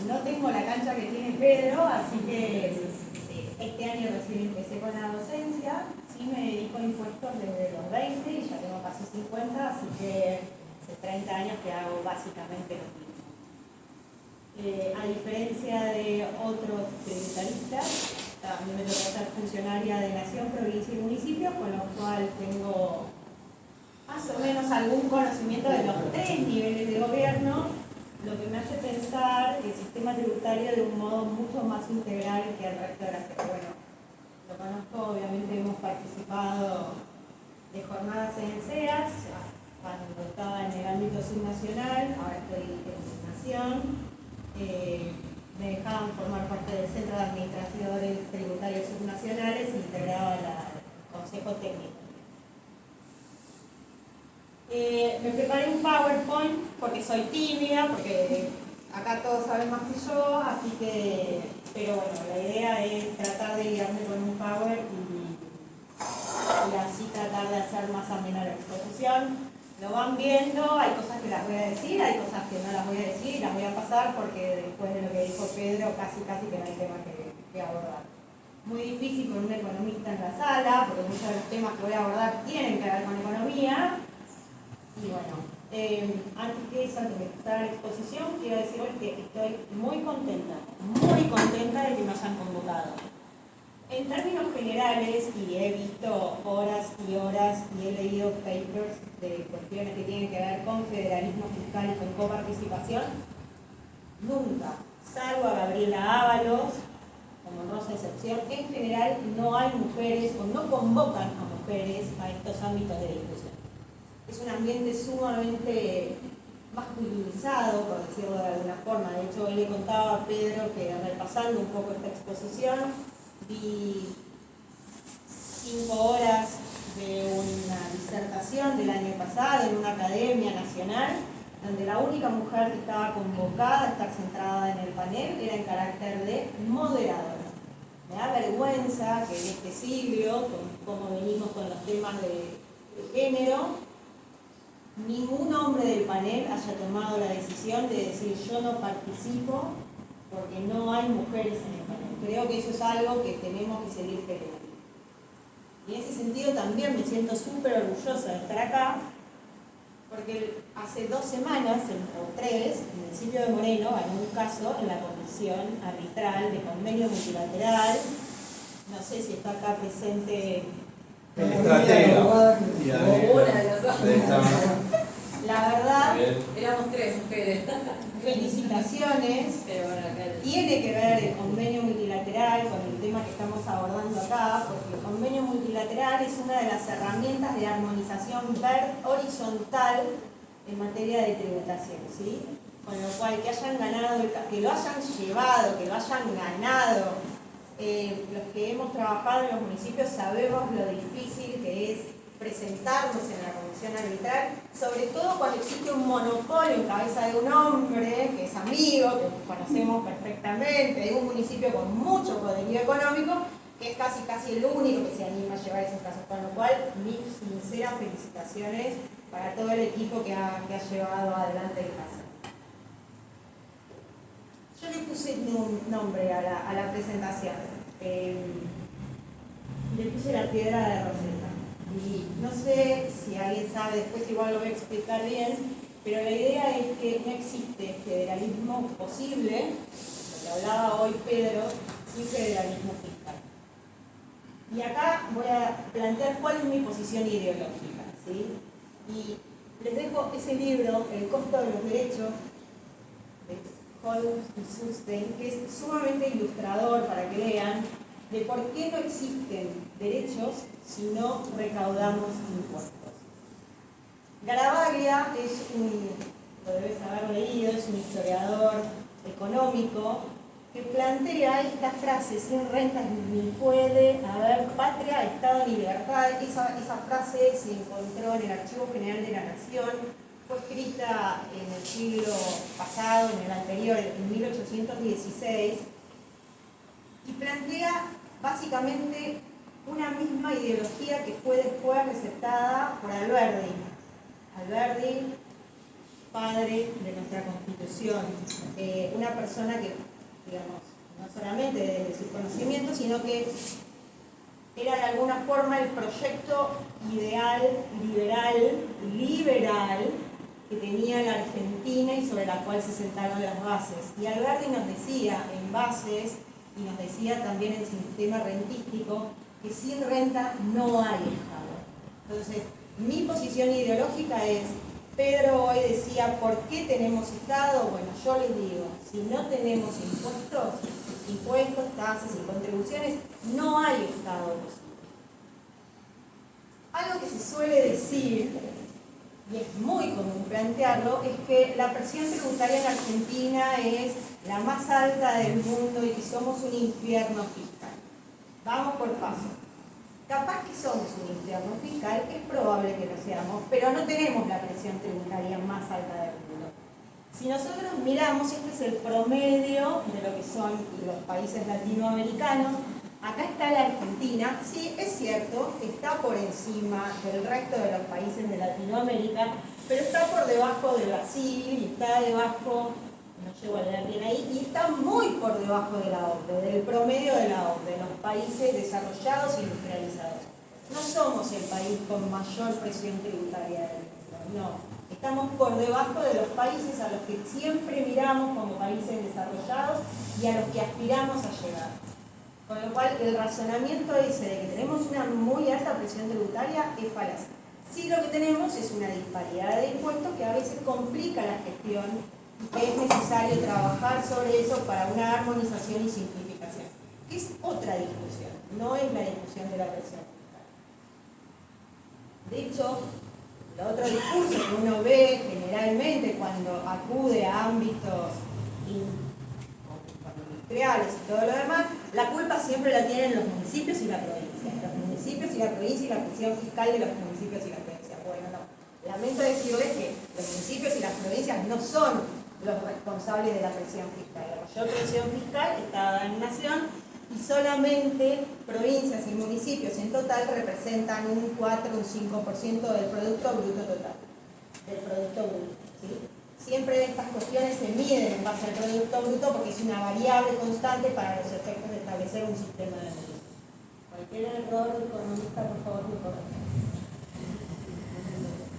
No tengo la cancha que tiene Pedro, así que este año recién empecé con la docencia. Sí me dedico a impuestos desde los 20 y ya tengo casi 50, así que hace 30 años que hago básicamente lo mismo. A diferencia de otros tributaristas, también me toca ser funcionaria de Nación, Provincia y Municipio, con lo cual tengo más o menos algún conocimiento de los 3 niveles de gobierno, lo que me hace pensar el sistema tributario de un modo mucho más integral que el resto de las que, bueno, lo conozco, obviamente hemos participado de jornadas en el CEAS, cuando estaba en el ámbito subnacional, ahora estoy en Nación, me dejaban formar parte del Centro de Administradores Tributarios Subnacionales integrado al Consejo Técnico. Me preparé un PowerPoint porque soy tímida, porque acá todos saben más que yo, así que, pero bueno, la idea es tratar de guiarme con un Power y así tratar de hacer más amena la exposición. Lo van viendo, hay cosas que las voy a decir, hay cosas que no las voy a decir y las voy a pasar porque después de lo que dijo Pedro, casi que no hay tema que abordar. Muy difícil con un economista en la sala, porque muchos de los temas que voy a abordar tienen que ver con economía. Y bueno, antes de empezar la exposición, quiero decir hoy que estoy muy contenta de que me hayan convocado. En términos generales, y he visto horas y horas y he leído papers de cuestiones que tienen que ver con federalismo fiscal y con coparticipación, nunca, salvo a Gabriela Ábalos, como honrosa excepción, en general no hay mujeres o no convocan a mujeres a estos ámbitos de discusión. Es un ambiente sumamente masculinizado, por decirlo de alguna forma. De hecho, hoy le contaba a Pedro que repasando un poco esta exposición, vi 5 horas de una disertación del año pasado en una academia nacional, donde la única mujer que estaba convocada a estar centrada en el panel era en carácter de moderadora. Me da vergüenza que en este siglo, como venimos con los temas de género, ningún hombre del panel haya tomado la decisión de decir yo no participo porque no hay mujeres en el panel. Creo que eso es algo que tenemos que seguir generando. Y en ese sentido también me siento súper orgullosa de estar acá, porque hace 2 semanas, o 3, el municipio de Moreno ganó un caso en la Comisión Arbitral de Convenio Multilateral no sé si está acá presente El estratega. Y O una de las dos. la verdad, Éramos 3 mujeres. felicitaciones. Pero bueno, acá Tiene que ver el convenio multilateral con el tema que estamos abordando acá, porque el convenio multilateral es una de las herramientas de armonización horizontal en materia de tributación, ¿sí? Con lo cual, que hayan ganado, que lo hayan llevado, que lo hayan ganado, los que hemos trabajado en los municipios sabemos lo difícil que es presentarnos en la comisión arbitral, sobre todo cuando existe un monopolio en cabeza de un hombre que es amigo, que conocemos perfectamente, de un municipio con mucho poderío económico, que es casi el único que se anima a llevar esos casos, con lo cual mis sinceras felicitaciones para todo el equipo que ha llevado adelante el caso. Yo le puse un nombre a la presentación, le puse la piedra de Rosetta. Y no sé si alguien sabe, después igual lo voy a explicar bien, pero la idea es que no existe federalismo posible, lo que hablaba hoy Pedro, sin federalismo fiscal. Y acá voy a plantear cuál es mi posición ideológica, ¿sí? Y les dejo ese libro, El costo de los derechos, de Holmes y Sustein, que es sumamente ilustrador para que vean de por qué no existen derechos si no recaudamos impuestos. Garavaglia lo debes haber leído, es un historiador económico que plantea esta frase: sin rentas ni puede haber patria, Estado ni libertad. Esa frase se encontró en el Archivo General de la Nación, fue escrita en el siglo pasado, en el anterior, en 1816, y plantea básicamente una misma ideología que fue después receptada por Alberdi. Alberdi, padre de nuestra Constitución, una persona que, digamos, no solamente desde su conocimiento, sino que era de alguna forma el proyecto ideal, liberal, que tenía la Argentina y sobre la cual se sentaron las bases. Y Alberdi nos decía en bases, y nos decía también en sistema rentístico, que sin renta no hay Estado. Entonces, mi posición ideológica es, Pedro hoy decía, ¿por qué tenemos Estado? Bueno, yo les digo, si no tenemos impuestos, tasas y contribuciones, no hay Estado posible. Algo que se suele decir, y es muy común plantearlo, es que la presión tributaria en Argentina es la más alta del mundo y que somos un infierno fiscal. Vamos por paso. Capaz que somos un infierno fiscal, es probable que lo seamos, pero no tenemos la presión tributaria más alta del mundo. Si nosotros miramos, este es el promedio de lo que son los países latinoamericanos. Acá está la Argentina, sí, es cierto, está por encima del resto de los países de Latinoamérica, pero está por debajo de Brasil, y está debajo, no llego a leer bien ahí, y está muy por debajo de la OCDE, del promedio de la OCDE, de los países desarrollados e industrializados. No somos el país con mayor presión tributaria del mundo, no. Estamos por debajo de los países a los que siempre miramos como países desarrollados y a los que aspiramos a llegar. Con lo cual, el razonamiento ese de que tenemos una muy alta presión tributaria es falaz. Sí, lo que tenemos es una disparidad de impuestos que a veces complica la gestión y que es necesario trabajar sobre eso para una armonización y simplificación. Es otra discusión, no es la discusión de la presión fiscal. De hecho, el otro discurso que uno ve generalmente cuando acude a ámbitos industriales y todo lo demás, la culpa siempre la tienen los municipios y la provincia. Los municipios y la provincia y la presión fiscal de los municipios y la provincia. Bueno, no. Lamento decirles que los municipios y las provincias no son los responsables de la presión fiscal. La mayor presión fiscal está dada en nación y solamente provincias y municipios en total representan un 4 o un 5% del Producto Bruto total. Del Producto Bruto, ¿sí? Siempre estas cuestiones se miden en base al Producto Bruto porque es una variable constante para los efectos de establecer un sistema de medidas. Cualquier error economista, por favor, me corrija.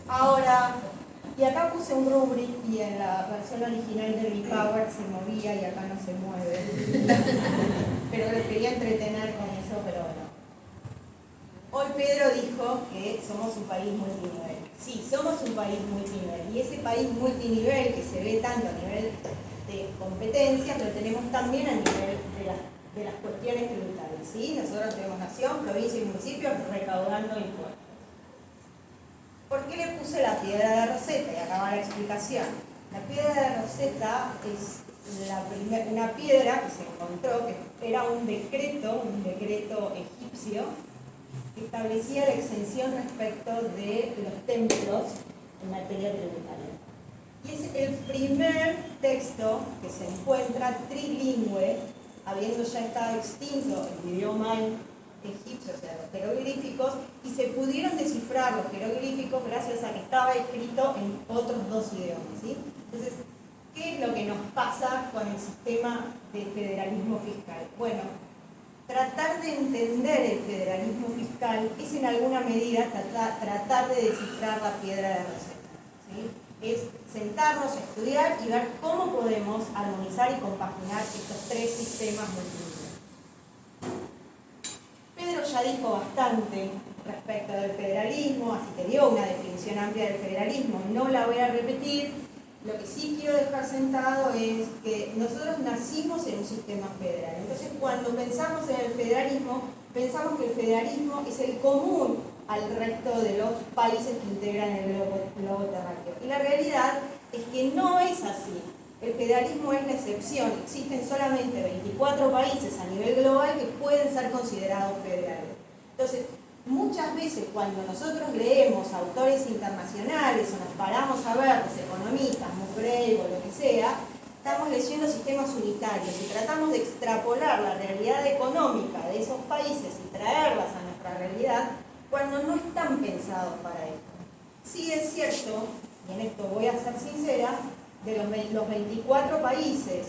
Ahora, y acá puse un rubric y en la versión original de Repower se movía y acá no se mueve. Pero les quería entretener con eso. eso, pero bueno. Hoy Pedro dijo que somos un país multinivel. Sí, somos un país multinivel. Y ese país multinivel que se ve tanto a nivel de competencias, lo tenemos también a nivel de las cuestiones tributarias. ¿Sí? Nosotros tenemos nación, provincia y municipio recaudando impuestos. ¿Por qué le puse la piedra de Rosetta? Y acá va la explicación. La piedra de Rosetta es una piedra que se encontró, que era un decreto egipcio, que establecía la exención respecto de los templos en materia tributaria. Y es el primer texto que se encuentra trilingüe, habiendo ya estado extinto el idioma egipcio, o sea, los jeroglíficos, y se pudieron descifrar los jeroglíficos gracias a que estaba escrito en otros dos idiomas, ¿sí? Entonces, ¿qué es lo que nos pasa con el sistema de federalismo fiscal? Bueno, tratar de entender el federalismo fiscal es en alguna medida tratar de descifrar la piedra de Rosetta, ¿sí? Es sentarnos, estudiar y ver cómo podemos armonizar y compaginar estos tres sistemas multinivel. Pedro ya dijo bastante respecto del federalismo, así que dio una definición amplia del federalismo, no la voy a repetir. Lo que sí quiero dejar sentado es que nosotros nacimos en un sistema federal. Entonces, cuando pensamos en el federalismo, pensamos que el federalismo es el común al resto de los países que integran el globo terráqueo. Y la realidad es que no es así. El federalismo es la excepción. Existen solamente 24 países a nivel global que pueden ser considerados federales. Entonces, muchas veces cuando nosotros leemos autores internacionales o nos paramos a ver los economistas, Musgrave o lo que sea, estamos leyendo sistemas unitarios y tratamos de extrapolar la realidad económica de esos países y traerlas a nuestra realidad cuando no están pensados para esto. Sí es cierto, y en esto voy a ser sincera, de los 24 países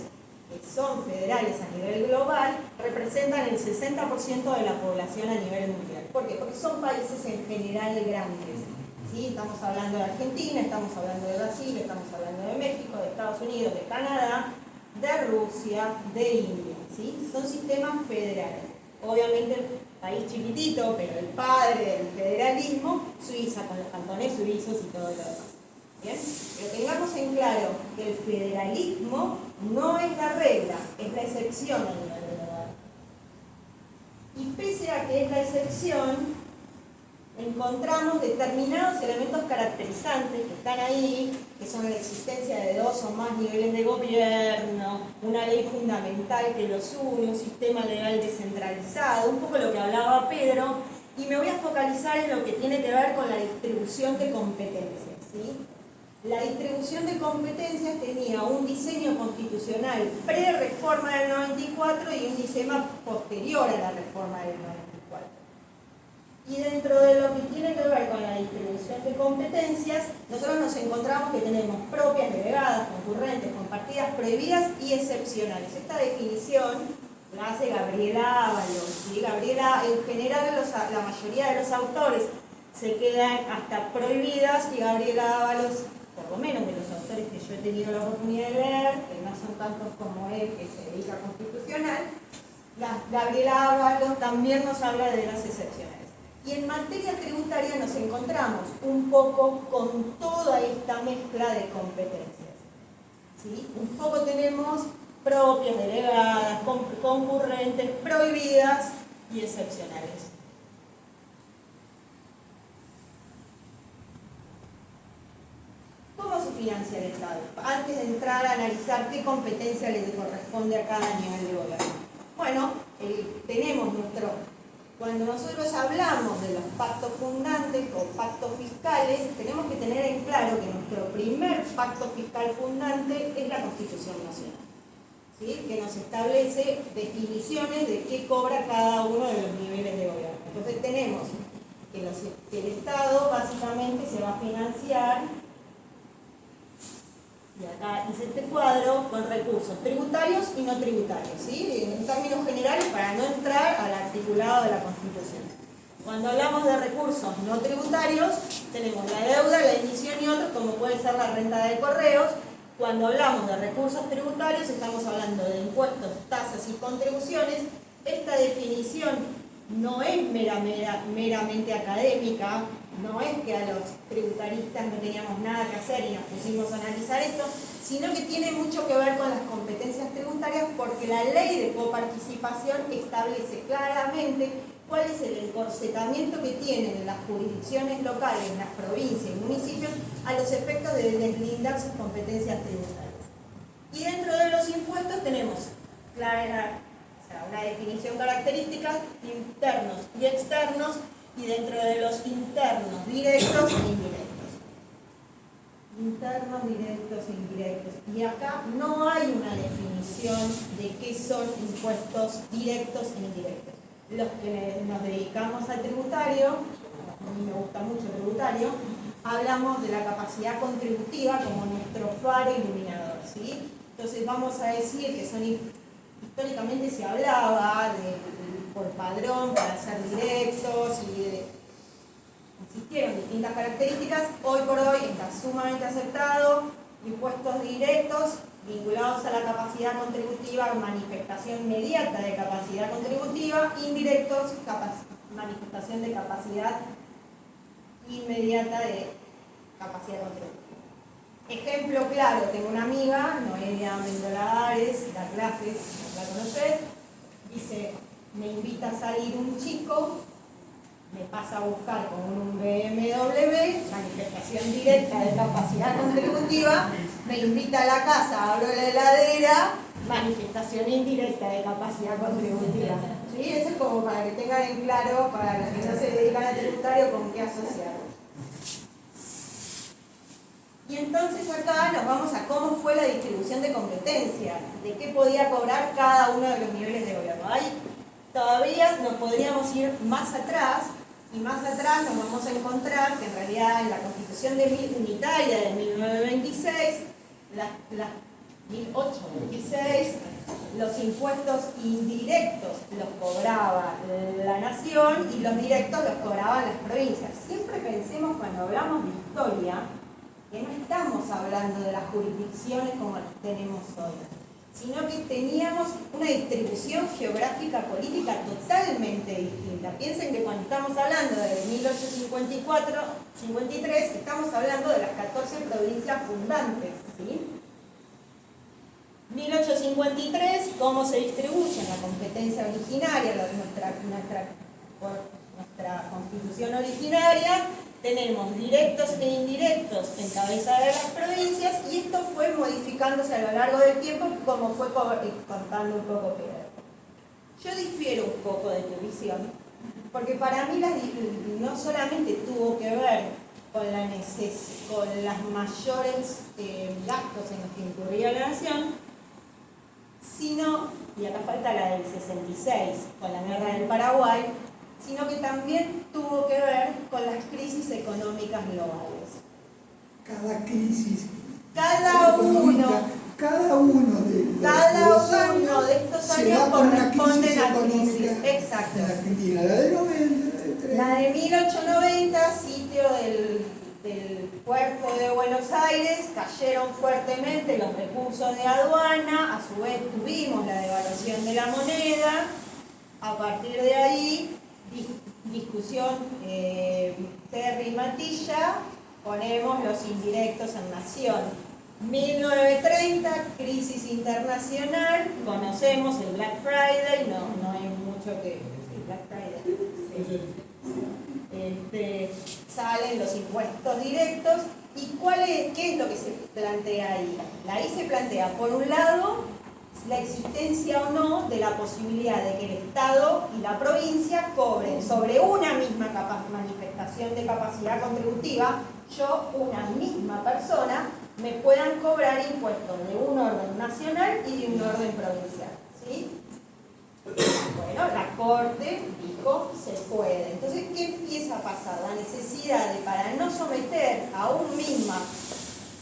que son federales a nivel global, representan el 60% de la población a nivel mundial. ¿Por qué? Porque son países en general grandes. ¿Sí? Estamos hablando de Argentina, estamos hablando de Brasil, estamos hablando de México, de Estados Unidos, de Canadá, de Rusia, de India. ¿Sí? Son sistemas federales. Obviamente el país chiquitito, pero el padre del federalismo, Suiza, con los cantones suizos y todo lo demás. ¿Bien? Pero tengamos en claro que el federalismo no es la regla, es la excepción a nivel global. Y pese a que es la excepción, encontramos determinados elementos caracterizantes que están ahí, que son la existencia de 2 o más niveles de gobierno, una ley fundamental que los une, un sistema legal descentralizado, un poco lo que hablaba Pedro, y me voy a focalizar en lo que tiene que ver con la distribución de competencias, ¿sí? La distribución de competencias tenía un diseño constitucional pre-reforma del 94 y un diseño posterior a la reforma del 94. Y dentro de lo que tiene que ver con la distribución de competencias, nosotros nos encontramos que tenemos propias, delegadas, concurrentes, compartidas, prohibidas y excepcionales. Esta definición la hace Gabriela Ábalos, ¿sí? Gabriela, en general, la mayoría de los autores se quedan hasta prohibidas y Gabriela Ábalos, por lo menos de los autores que yo he tenido la oportunidad de leer, que no son tantos como él, que se dedica a constitucional, Gabriela Ábalos también nos habla de las excepciones. Y en materia tributaria nos encontramos un poco con toda esta mezcla de competencias, ¿sí? Un poco tenemos propias, delegadas, concurrentes, prohibidas y excepcionales. ¿Cómo se financia el Estado? Antes de entrar a analizar qué competencia le corresponde a cada nivel de gobierno. Bueno, tenemos cuando nosotros hablamos de los pactos fundantes o pactos fiscales, tenemos que tener en claro que nuestro primer pacto fiscal fundante es la Constitución Nacional, ¿sí? Que nos establece definiciones de qué cobra cada uno de los niveles de gobierno. Entonces tenemos que el Estado básicamente se va a financiar, y acá dice este cuadro, con recursos tributarios y no tributarios, ¿sí? En términos generales, para no entrar al articulado de la Constitución. Cuando hablamos de recursos no tributarios, tenemos la deuda, la emisión y otros, como puede ser la renta de correos. Cuando hablamos de recursos tributarios, estamos hablando de impuestos, tasas y contribuciones. Esta definición no es meramente académica, no es que a los tributaristas no teníamos nada que hacer y nos pusimos a analizar esto, sino que tiene mucho que ver con las competencias tributarias porque la ley de coparticipación establece claramente cuál es el encorsetamiento que tienen las jurisdicciones locales, las provincias y municipios a los efectos de deslindar sus competencias tributarias. Y dentro de los impuestos tenemos una definición característica, internos y externos, y dentro de los internos, directos e indirectos. Internos, directos e indirectos. Y acá no hay una definición de qué son impuestos directos e indirectos. Los que nos dedicamos al tributario, a mí me gusta mucho el tributario, hablamos de la capacidad contributiva como nuestro faro iluminador, ¿sí? Entonces vamos a decir que son, históricamente se hablaba por padrón para ser directos y existieron distintas características. Hoy por hoy está sumamente aceptado impuestos directos vinculados a la capacidad contributiva, manifestación inmediata de capacidad contributiva, indirectos, manifestación de capacidad inmediata de capacidad contributiva. Ejemplo claro, tengo una amiga, Noelia Mendola Ares, da clases, la conoces, dice, me invita a salir un chico, me pasa a buscar con un BMW, manifestación directa de capacidad contributiva, me invita a la casa, abro la heladera, manifestación indirecta de capacidad contributiva. ¿Sí? Eso es como para que tengan en claro, para los que no se dedican al tributario, con qué asociar. Y entonces acá nos vamos a cómo fue la distribución de competencias, de qué podía cobrar cada uno de los niveles de gobierno. Ahí todavía nos podríamos ir más atrás, y más atrás nos vamos a encontrar que en realidad en la Constitución Unitaria de 1926, la 1826, los impuestos indirectos los cobraba la nación y los directos los cobraban las provincias. Siempre pensemos cuando hablamos de historia que no estamos hablando de las jurisdicciones como las tenemos hoy, sino que teníamos una distribución geográfica política totalmente distinta. Piensen que cuando estamos hablando de 1854-53, estamos hablando de las 14 provincias fundantes, ¿sí? 1853, ¿cómo se distribuye la competencia originaria, nuestra constitución originaria? Tenemos directos e indirectos en cabeza de las provincias y esto fue modificándose a lo largo del tiempo como fue contando un poco Pedro. Yo difiero un poco de tu visión, porque para mí no solamente tuvo que ver con las mayores gastos en los que incurría la nación, sino, y acá falta la del 66, con la guerra del Paraguay, sino que también tuvo que ver con las crisis económicas globales. Cada crisis, Cada uno de estos años corresponden a crisis. Exacto. En Argentina, la de 90, la de 1890, sitio del puerto de Buenos Aires, cayeron fuertemente los recursos de aduana, a su vez tuvimos la devaluación de la moneda, a partir de ahí discusión Terry Matilla, ponemos los indirectos en nación. 1930, crisis internacional, conocemos el Black Friday, no hay mucho que decir, Black Friday. Salen los impuestos directos, ¿y qué es lo que se plantea ahí? Ahí se plantea, por un lado, la existencia o no de la posibilidad de que el Estado y la provincia cobren sobre una misma manifestación de capacidad contributiva, una misma persona, me puedan cobrar impuestos de un orden nacional y de un orden provincial, ¿sí? Bueno, la Corte dijo, se puede. Entonces, ¿qué empieza a pasar? La necesidad de, para no someter a una misma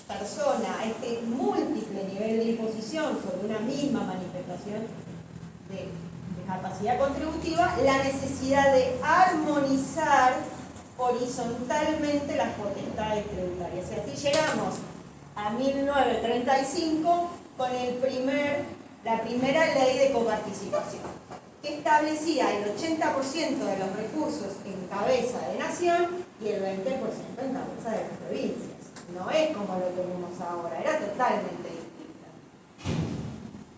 persona a este múltiple nivel de imposición sobre una misma manifestación de capacidad contributiva, la necesidad de armonizar horizontalmente las potestades tributarias. Y así llegamos a 1935 con la primera ley de coparticipación. que establecía el 80% de los recursos en cabeza de nación y el 20% en cabeza de las provincias. No es como lo tenemos ahora, era totalmente distinta.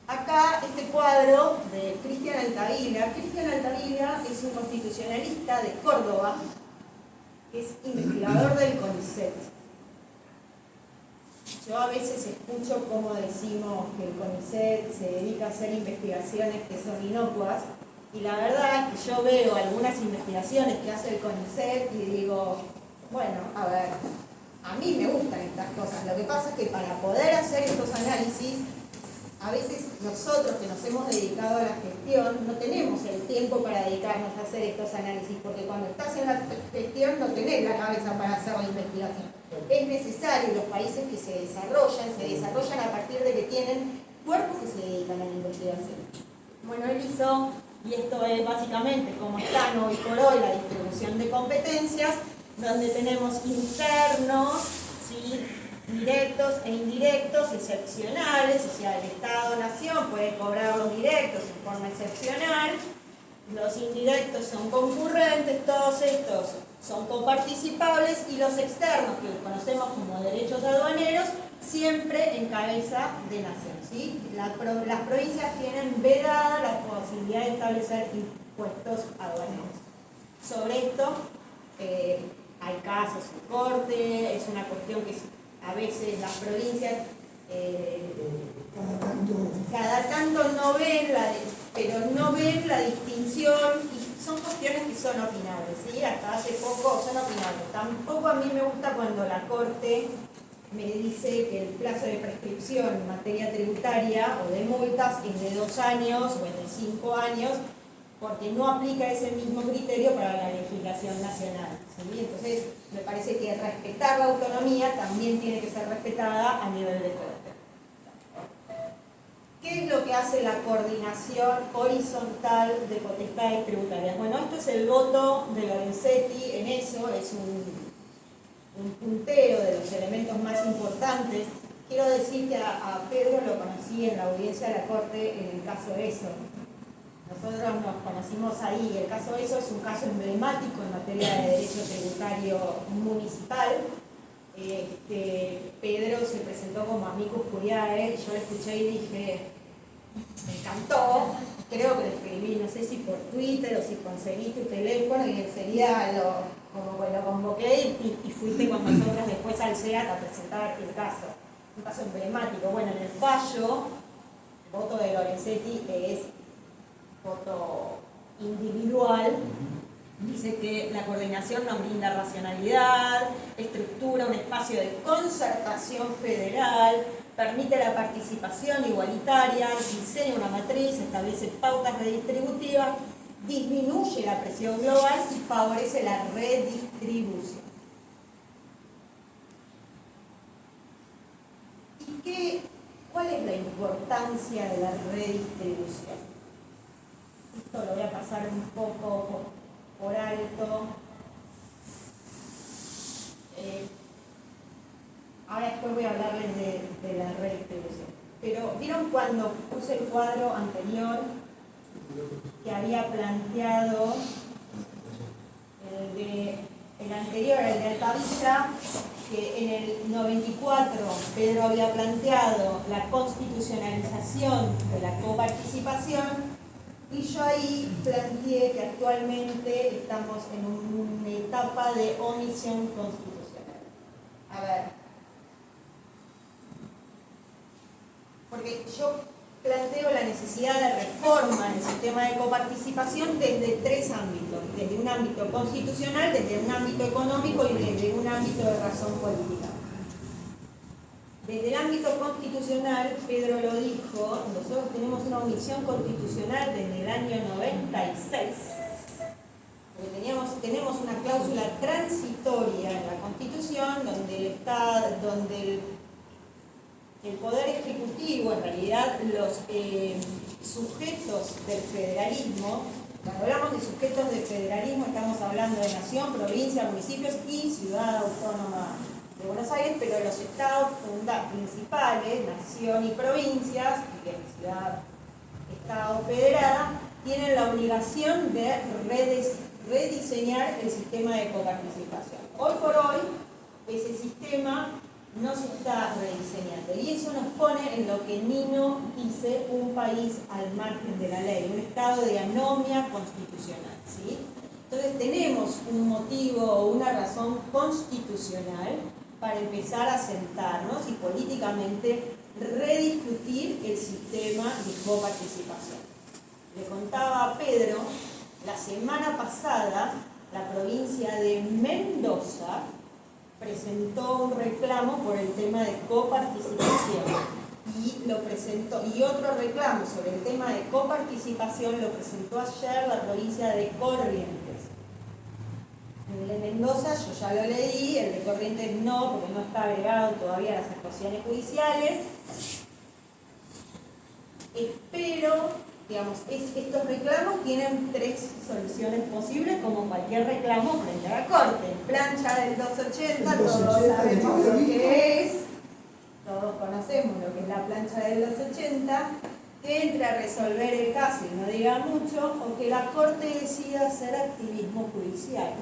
Acá este cuadro de Cristian Altavila. Cristian Altavila es un constitucionalista de Córdoba, que es investigador del CONICET. Yo a veces escucho cómo decimos que el CONICET se dedica a hacer investigaciones que son inocuas, y la verdad es que yo veo algunas investigaciones que hace el CONICET y digo, bueno, a ver, a mí me gustan estas cosas. Lo que pasa es que para poder hacer estos análisis, a veces nosotros que nos hemos dedicado a la gestión no tenemos el tiempo para dedicarnos a hacer estos análisis, porque cuando estás en la gestión no tenés la cabeza para hacer la investigación. Es necesario, los países que se desarrollan a partir de que tienen cuerpos que se dedican a la investigación. Bueno, él hizo, y esto es básicamente como está hoy por hoy la distribución de competencias, donde tenemos internos, ¿sí?, directos e indirectos excepcionales, o sea, el Estado-Nación puede cobrar los directos en forma excepcional, los indirectos son concurrentes, todos estos son coparticipables, y los externos, que los conocemos como derechos aduaneros, siempre en cabeza de nación, ¿sí? Las provincias tienen vedada la posibilidad de establecer impuestos aduaneros. Sobre esto hay casos en corte, es una cuestión que a veces las provincias cada tanto no ven pero no ven la distinción, y son cuestiones que son opinables, ¿sí? Hasta hace poco son opinables. Tampoco a mí me gusta cuando la Corte me dice que el plazo de prescripción en materia tributaria o de multas es de 2 años o es de 5 años, porque no aplica ese mismo criterio para la legislación nacional, ¿sí? Entonces, me parece que respetar la autonomía también tiene que ser respetada a nivel de Corte. ¿Qué es lo que hace la coordinación horizontal de potestades tributarias? Bueno, esto es el voto de Lorenzetti en eso, es un punteo de los elementos más importantes. Quiero decir que a Pedro lo conocí en la audiencia de la Corte en el caso ESO. Nosotros nos conocimos ahí. El caso ESO es un caso emblemático en materia de derecho tributario municipal. Pedro se presentó como amicus curiae, yo lo escuché y dije, me encantó, creo que lo escribí, no sé si por Twitter o si conseguí tu teléfono, y enseguida lo convoqué y fuiste con nosotros después al SEAT a presentar el caso. Un caso emblemático. Bueno, en el fallo, el voto de Lorenzetti es voto individual. Dice que la coordinación nos brinda racionalidad, estructura un espacio de concertación federal, permite la participación igualitaria, diseña una matriz, establece pautas redistributivas, disminuye la presión global y favorece la redistribución. ¿Y cuál es la importancia de la redistribución? Esto lo voy a pasar un poco por alto. Ahora después voy a hablarles de la redistribución. Pero ¿vieron cuando puse el cuadro anterior que había planteado el anterior, el de Altavilla, que en el 94 Pedro había planteado la constitucionalización de la coparticipación? Y yo ahí planteé que actualmente estamos en una etapa de omisión constitucional. A ver, porque yo planteo la necesidad de reforma del sistema de coparticipación desde 3 ámbitos: desde un ámbito constitucional, desde un ámbito económico y desde un ámbito de razón política. Desde el ámbito constitucional, Pedro lo dijo, nosotros tenemos una omisión constitucional desde el año 96, porque tenemos una cláusula transitoria en la Constitución donde el Poder Ejecutivo, en realidad los sujetos del federalismo, cuando hablamos de sujetos del federalismo estamos hablando de nación, provincia, municipios y ciudad autónoma de Buenos Aires, pero los estados principales, nación y provincias, y que es ciudad, estado federada, tienen la obligación de rediseñar el sistema de coparticipación. Hoy por hoy, ese sistema no se está rediseñando y eso nos pone en lo que Nino dice un país al margen de la ley, un estado de anomia constitucional, ¿sí? Entonces tenemos un motivo o una razón constitucional para empezar a sentarnos y políticamente rediscutir el sistema de coparticipación. Le contaba a Pedro, la semana pasada la provincia de Mendoza presentó un reclamo por el tema de coparticipación y otro reclamo sobre el tema de coparticipación lo presentó ayer la provincia de Corrientes. El de Mendoza yo ya lo leí, el de Corrientes no, porque no está agregado todavía a las actuaciones judiciales. Espero, digamos, estos reclamos tienen tres soluciones posibles, como cualquier reclamo frente a la Corte. Plancha del 280, todos sabemos lo que es, todos conocemos lo que es la plancha del 280, que entre a resolver el caso y no diga mucho, o que la Corte decida hacer activismo judicial,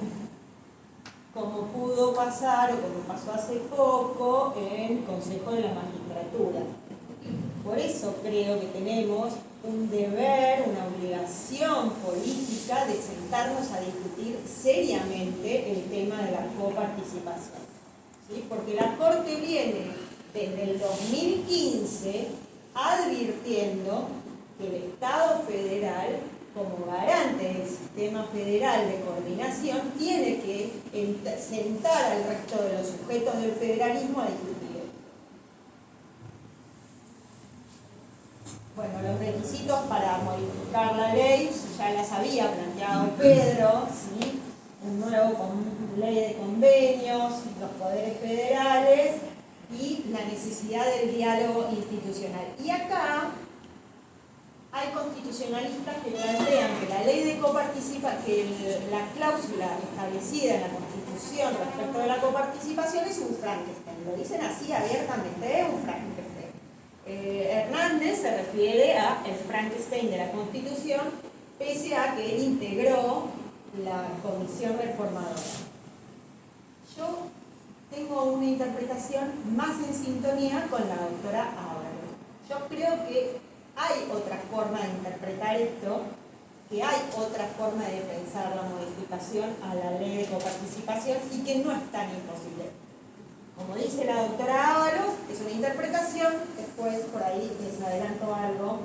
como pudo pasar o como pasó hace poco en el Consejo de la Magistratura. Por eso creo que tenemos un deber, una obligación política de sentarnos a discutir seriamente el tema de la coparticipación, ¿sí? Porque la Corte viene desde el 2015 advirtiendo que el Estado federal, como garante del sistema federal de coordinación, tiene que sentar al resto de los sujetos del federalismo a discutir. Bueno, los requisitos para modificar la ley ya las había planteado Pedro, ¿sí? Un nuevo ley de convenios, los poderes federales y la necesidad del diálogo institucional. Y acá hay constitucionalistas que plantean que la ley de coparticipación, que la cláusula establecida en la Constitución respecto de la coparticipación es un Frankenstein. Lo dicen así abiertamente, es un Frankenstein. Hernández se refiere a el Frankenstein de la Constitución, pese a que él integró la comisión reformadora. Yo tengo una interpretación más en sintonía con la doctora Ábalos. Yo creo que hay otra forma de interpretar esto, que hay otra forma de pensar la modificación a la ley de coparticipación y que no es tan imposible. Como dice la doctora Ábalos, es una interpretación, después por ahí les adelanto algo,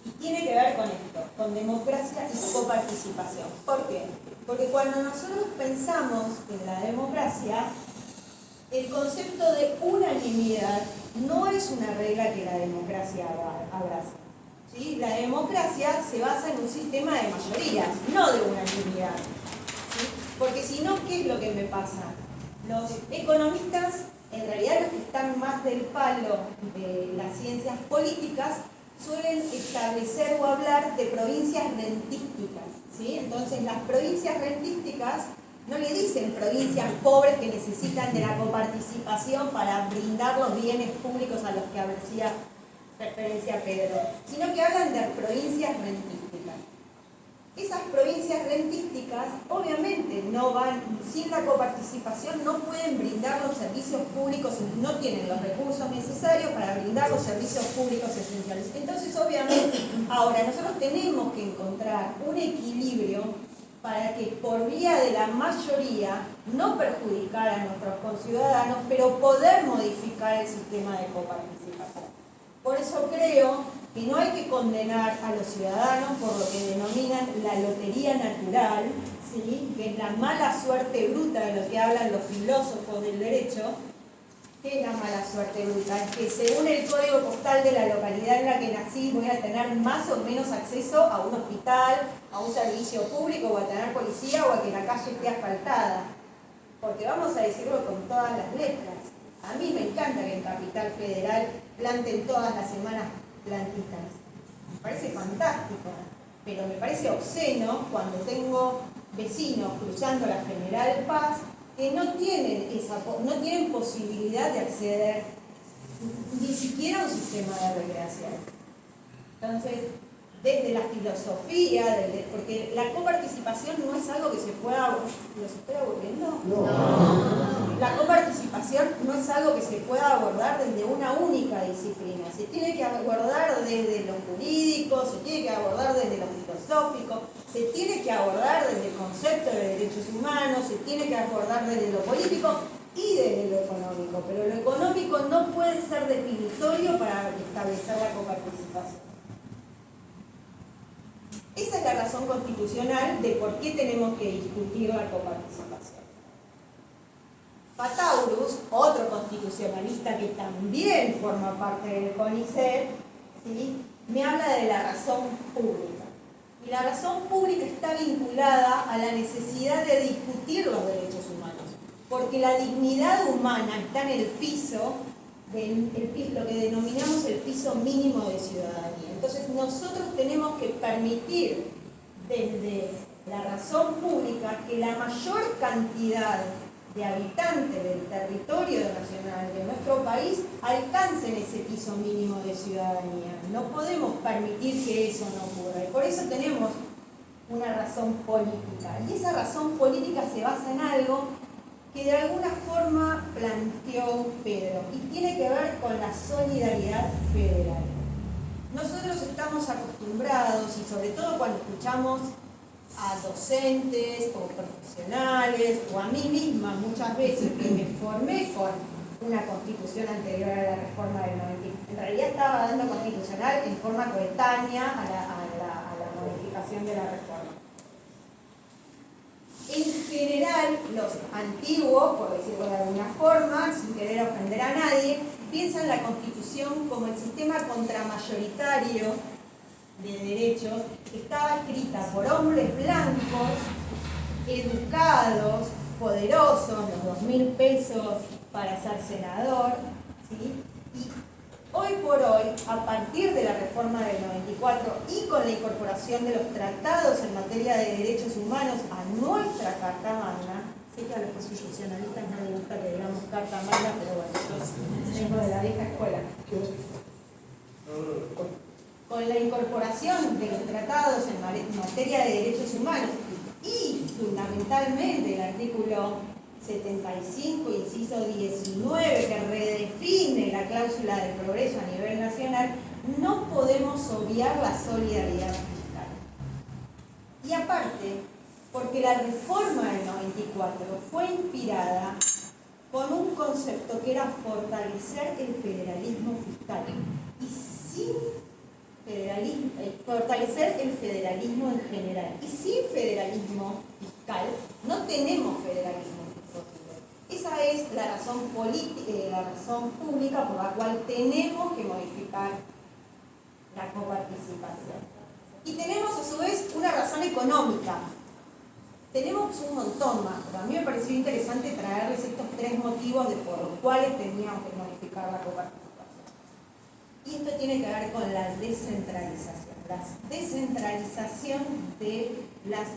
y tiene que ver con esto, con democracia y coparticipación. ¿Por qué? Porque cuando nosotros pensamos en la democracia, el concepto de unanimidad no es una regla que la democracia abraza, ¿sí? La democracia se basa en un sistema de mayorías, no de unanimidad, ¿sí? Porque si no, ¿qué es lo que me pasa? Los economistas, en realidad los que están más del palo de las ciencias políticas, suelen establecer o hablar de provincias rentísticas, ¿sí? Entonces las provincias rentísticas no le dicen provincias pobres que necesitan de la coparticipación para brindar los bienes públicos a los que hacía referencia Pedro, sino que hablan de provincias rentísticas. Esas provincias rentísticas obviamente no van, sin la coparticipación no pueden brindar los servicios públicos, no tienen los recursos necesarios para brindar los servicios públicos esenciales. Entonces obviamente, ahora nosotros tenemos que encontrar un equilibrio para que por vía de la mayoría no perjudicar a nuestros conciudadanos, pero poder modificar el sistema de coparticipación. Por eso creo que no hay que condenar a los ciudadanos por lo que denominan la lotería natural, ¿sí? Que es la mala suerte bruta de lo que hablan los filósofos del derecho. ¿Qué es la mala suerte bruta? Es que según el código postal de la localidad en la que nací voy a tener más o menos acceso a un hospital, a un servicio público, o a tener policía, o a que la calle esté asfaltada. Porque vamos a decirlo con todas las letras. A mí me encanta que en Capital Federal planten todas las semanas plantitas. Me parece fantástico, pero me parece obsceno cuando tengo vecinos cruzando la General Paz que no tienen posibilidad de acceder ni siquiera a un sistema de recreación. Entonces, desde la filosofía, porque la coparticipación no es algo que se pueda... ¿Los estoy aburriendo? No. La coparticipación no es algo que se pueda abordar desde una única disciplina. Se tiene que abordar desde lo jurídico, se tiene que abordar desde lo filosófico, se tiene que abordar desde el concepto de derechos humanos, se tiene que abordar desde lo político y desde lo económico. Pero lo económico no puede ser definitorio para establecer la coparticipación. Esa es la razón constitucional de por qué tenemos que discutir la coparticipación. Pataurus, otro constitucionalista que también forma parte del CONICET, ¿sí?, me habla de la razón pública. Y la razón pública está vinculada a la necesidad de discutir los derechos humanos, porque la dignidad humana está en el piso, lo que denominamos el piso mínimo de ciudadanía. Entonces nosotros tenemos que permitir desde la razón pública que la mayor cantidad de habitantes del territorio nacional de nuestro país alcancen ese piso mínimo de ciudadanía. No podemos permitir que eso no ocurra. Y por eso tenemos una razón política. Y esa razón política se basa en algo que de alguna forma planteó Pedro, y tiene que ver con la solidaridad federal. Nosotros estamos acostumbrados, y sobre todo cuando escuchamos a docentes o profesionales, o a mí misma muchas veces, que me formé con una constitución anterior a la reforma del 90. En realidad estaba dando constitucional en forma coetánea a la modificación de la reforma. En general, los antiguos, por decirlo de alguna forma, sin querer ofender a nadie, piensan la Constitución como el sistema contramayoritario de derechos que estaba escrita por hombres blancos, educados, poderosos, los 2.000 pesos para ser senador, ¿sí? Y hoy por hoy, a partir de la reforma del 94 y con la incorporación de los tratados en materia de derechos humanos a nuestra Carta Magna, sé que a los constitucionalistas no les gusta que digamos Carta Magna, pero bueno, yo vengo de la vieja escuela. Con la incorporación de los tratados en materia de derechos humanos y fundamentalmente el artículo 75, inciso 19, que redefine la cláusula de progreso a nivel nacional, no podemos obviar la solidaridad fiscal. Y aparte, porque la reforma del 94 fue inspirada con un concepto que era fortalecer el federalismo fiscal. Y sin fortalecer el federalismo en general. Y sin federalismo fiscal no tenemos federalismo fiscal. Esa es la razón pública por la cual tenemos que modificar la coparticipación. Y tenemos a su vez una razón económica. Tenemos un montón más, pero a mí me pareció interesante traerles estos 3 motivos por los cuales teníamos que modificar la coparticipación. Y esto tiene que ver con la descentralización. La descentralización de las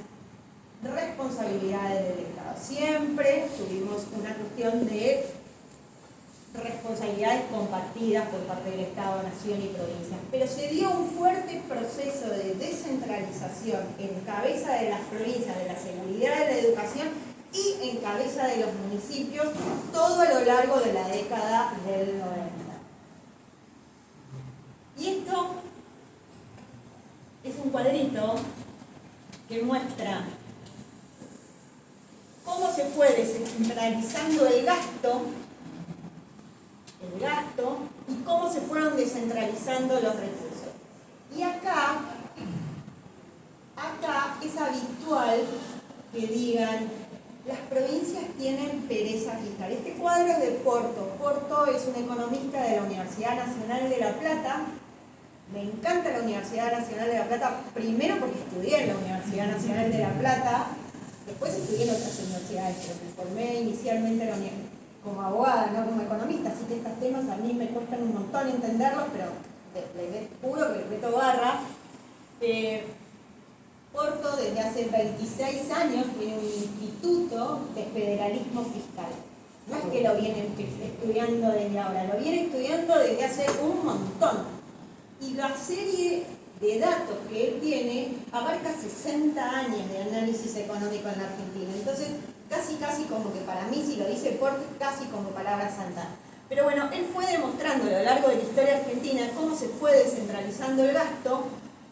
responsabilidades del Estado. Siempre tuvimos una cuestión de responsabilidades compartidas por parte del Estado, nación y provincia. Pero se dio un fuerte proceso de descentralización en cabeza de las provincias, de la seguridad, de la educación y en cabeza de los municipios, todo a lo largo de la década del 90. Y esto es un cuadrito que muestra cómo se fue descentralizando el gasto y cómo se fueron descentralizando los recursos. Y acá es habitual que digan, las provincias tienen pereza fiscal. Este cuadro es de Porto. Porto es un economista de la Universidad Nacional de La Plata. Me encanta la Universidad Nacional de La Plata, primero porque estudié en la Universidad Nacional de La Plata, después estudié en otras universidades, pero me formé inicialmente como abogada, no como economista, así que estos temas a mí me cuestan un montón entenderlos, pero les juro que les meto barra. Porto desde hace 26 años tiene un instituto de federalismo fiscal. No es que lo vienen estudiando desde ahora, lo vienen estudiando desde hace un montón. Y la serie de datos que él tiene abarca 60 años de análisis económico en la Argentina. Entonces, casi como que para mí, si lo dice Portes, casi como palabra santa. Pero bueno, él fue demostrando a lo largo de la historia argentina cómo se fue descentralizando el gasto,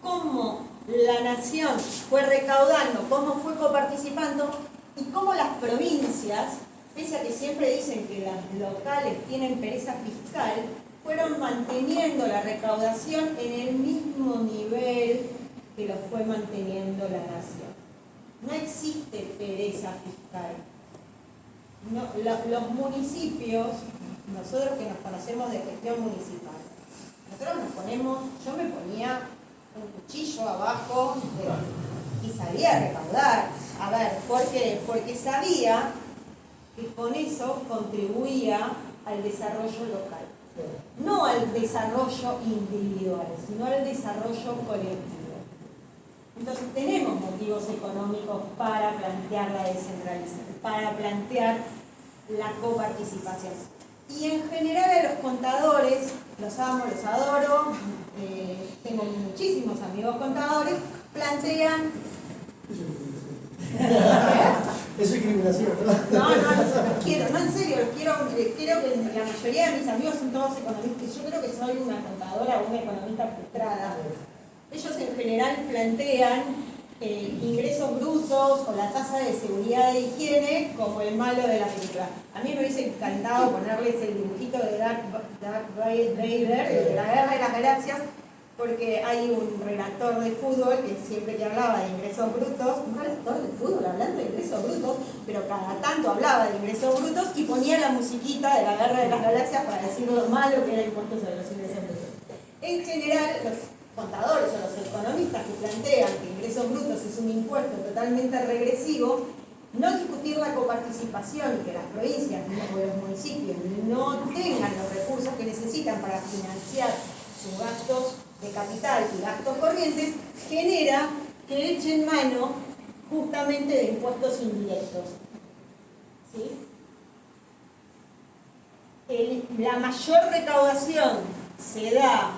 cómo la nación fue recaudando, cómo fue coparticipando y cómo las provincias, pese a que siempre dicen que las locales tienen pereza fiscal, fueron manteniendo la recaudación en el mismo nivel que lo fue manteniendo la nación. No existe pereza fiscal. No, los municipios, nosotros que nos conocemos de gestión municipal, nosotros nos ponemos, yo me ponía un cuchillo abajo y salía a recaudar. A ver, ¿por qué? Porque sabía que con eso contribuía al desarrollo local. No al desarrollo individual, sino al desarrollo colectivo. Entonces tenemos motivos económicos para plantear la descentralización, para plantear la coparticipación. Y en general a los contadores, los amo, los adoro, tengo muchísimos amigos contadores, plantean... Eso es discriminación, ¿verdad? No, los quiero, no, en serio, quiero que la mayoría de mis amigos son todos economistas. Yo creo que soy una contadora o una economista frustrada. Ellos en general plantean ingresos brutos o la tasa de seguridad de higiene como el malo de la película. A mí me hubiese encantado ponerles el dibujito de Darth Vader, de la Guerra de las Galaxias, porque hay un relator de fútbol que siempre que hablaba de ingresos brutos, un relator de fútbol hablando de ingresos brutos, pero cada tanto hablaba de ingresos brutos y ponía la musiquita de la Guerra de las Galaxias para decir lo malo que era el impuesto sobre los ingresos brutos. En general, los contadores o los economistas que plantean que ingresos brutos es un impuesto totalmente regresivo, no discutir la coparticipación y que las provincias o los municipios no tengan los recursos que necesitan para financiar sus gastos de capital y gastos corrientes, genera que echen mano justamente de impuestos indirectos. ¿Sí? La mayor recaudación se da,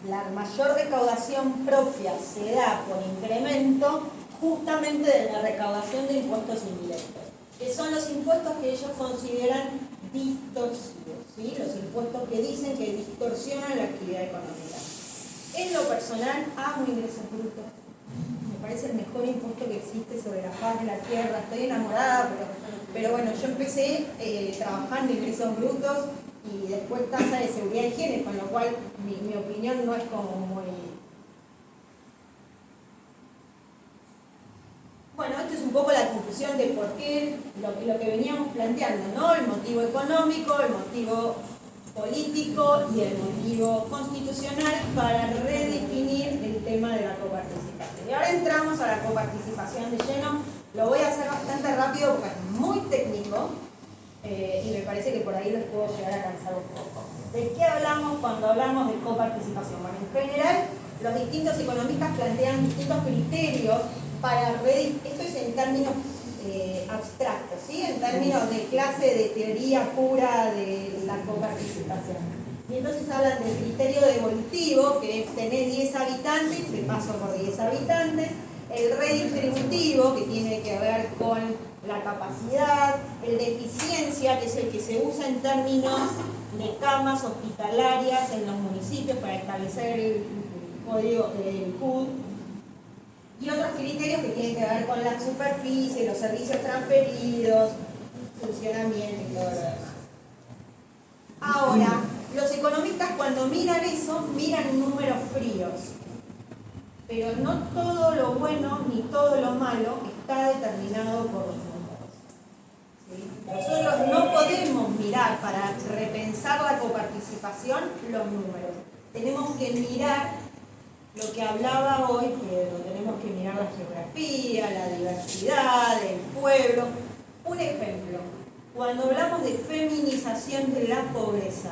la mayor recaudación propia se da por incremento justamente de la recaudación de impuestos indirectos, que son los impuestos que ellos consideran distorsivos, ¿sí? Los impuestos que dicen que distorsionan la actividad económica. En lo personal, amo ingresos brutos. Me parece el mejor impuesto que existe sobre la faz de la tierra. Estoy enamorada, pero bueno, yo empecé trabajando ingresos brutos y después tasa de seguridad y higiene, con lo cual mi opinión no es como muy... Bueno, esto es un poco la conclusión de por qué lo que veníamos planteando, ¿no? El motivo económico, el motivo político y el motivo constitucional para redefinir el tema de la coparticipación. Y ahora entramos a la coparticipación de lleno. Lo voy a hacer bastante rápido porque es muy técnico y me parece que por ahí les puedo llegar a cansar un poco. ¿De qué hablamos cuando hablamos de coparticipación? Bueno, en general, los distintos economistas plantean distintos criterios para esto es en términos abstractos, ¿sí? En términos de clase de teoría pura de la coparticipación. Y entonces hablan del criterio devolutivo, que es tener 10 habitantes, te paso por 10 habitantes, el redistributivo, que tiene que ver con la capacidad, el de eficiencia, que es el que se usa en términos de camas hospitalarias en los municipios para establecer el código del CUD, y otros criterios que tienen que ver con la superficie, los servicios transferidos, funcionamiento y todo lo demás. Ahora, los economistas cuando miran eso, miran números fríos. Pero no todo lo bueno ni todo lo malo está determinado por los números. ¿Sí? Nosotros no podemos mirar para repensar la coparticipación los números. Tenemos que mirar lo que hablaba hoy, Pedro, tenemos que mirar la geografía, la diversidad, el pueblo. Un ejemplo, cuando hablamos de feminización de la pobreza,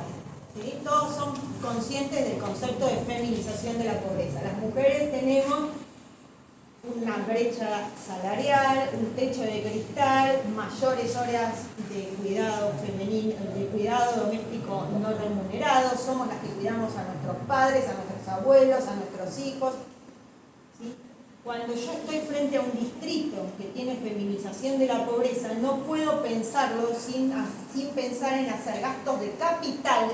¿sí? Todos son conscientes del concepto de feminización de la pobreza. Las mujeres tenemos una brecha salarial, un techo de cristal, mayores horas de cuidado femenino, de cuidado doméstico no remunerado, somos las que cuidamos a nuestros padres, a nuestros abuelos, a nuestros hijos, Cuando yo estoy frente a un distrito que tiene feminización de la pobreza, no puedo pensarlo sin pensar en hacer gastos de capital.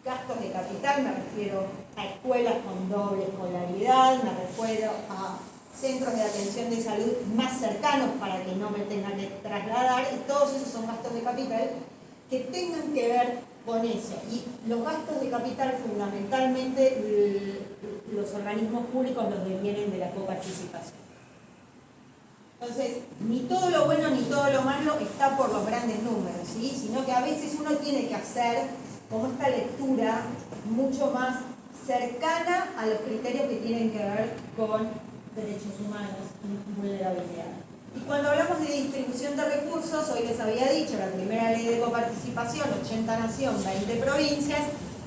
Gastos de capital me refiero a escuelas con doble escolaridad, me refiero a centros de atención de salud más cercanos para que no me tengan que trasladar, y todos esos son gastos de capital que tengan que ver con eso. Y los gastos de capital fundamentalmente los organismos públicos los devienen de la coparticipación. Entonces, ni todo lo bueno ni todo lo malo está por los grandes números, ¿sí? Sino que a veces uno tiene que hacer como esta lectura mucho más cercana a los criterios que tienen que ver con derechos humanos y vulnerabilidad. Y cuando hablamos de distribución de recursos, hoy les había dicho, la primera ley de coparticipación, 80 nación, 20 provincias,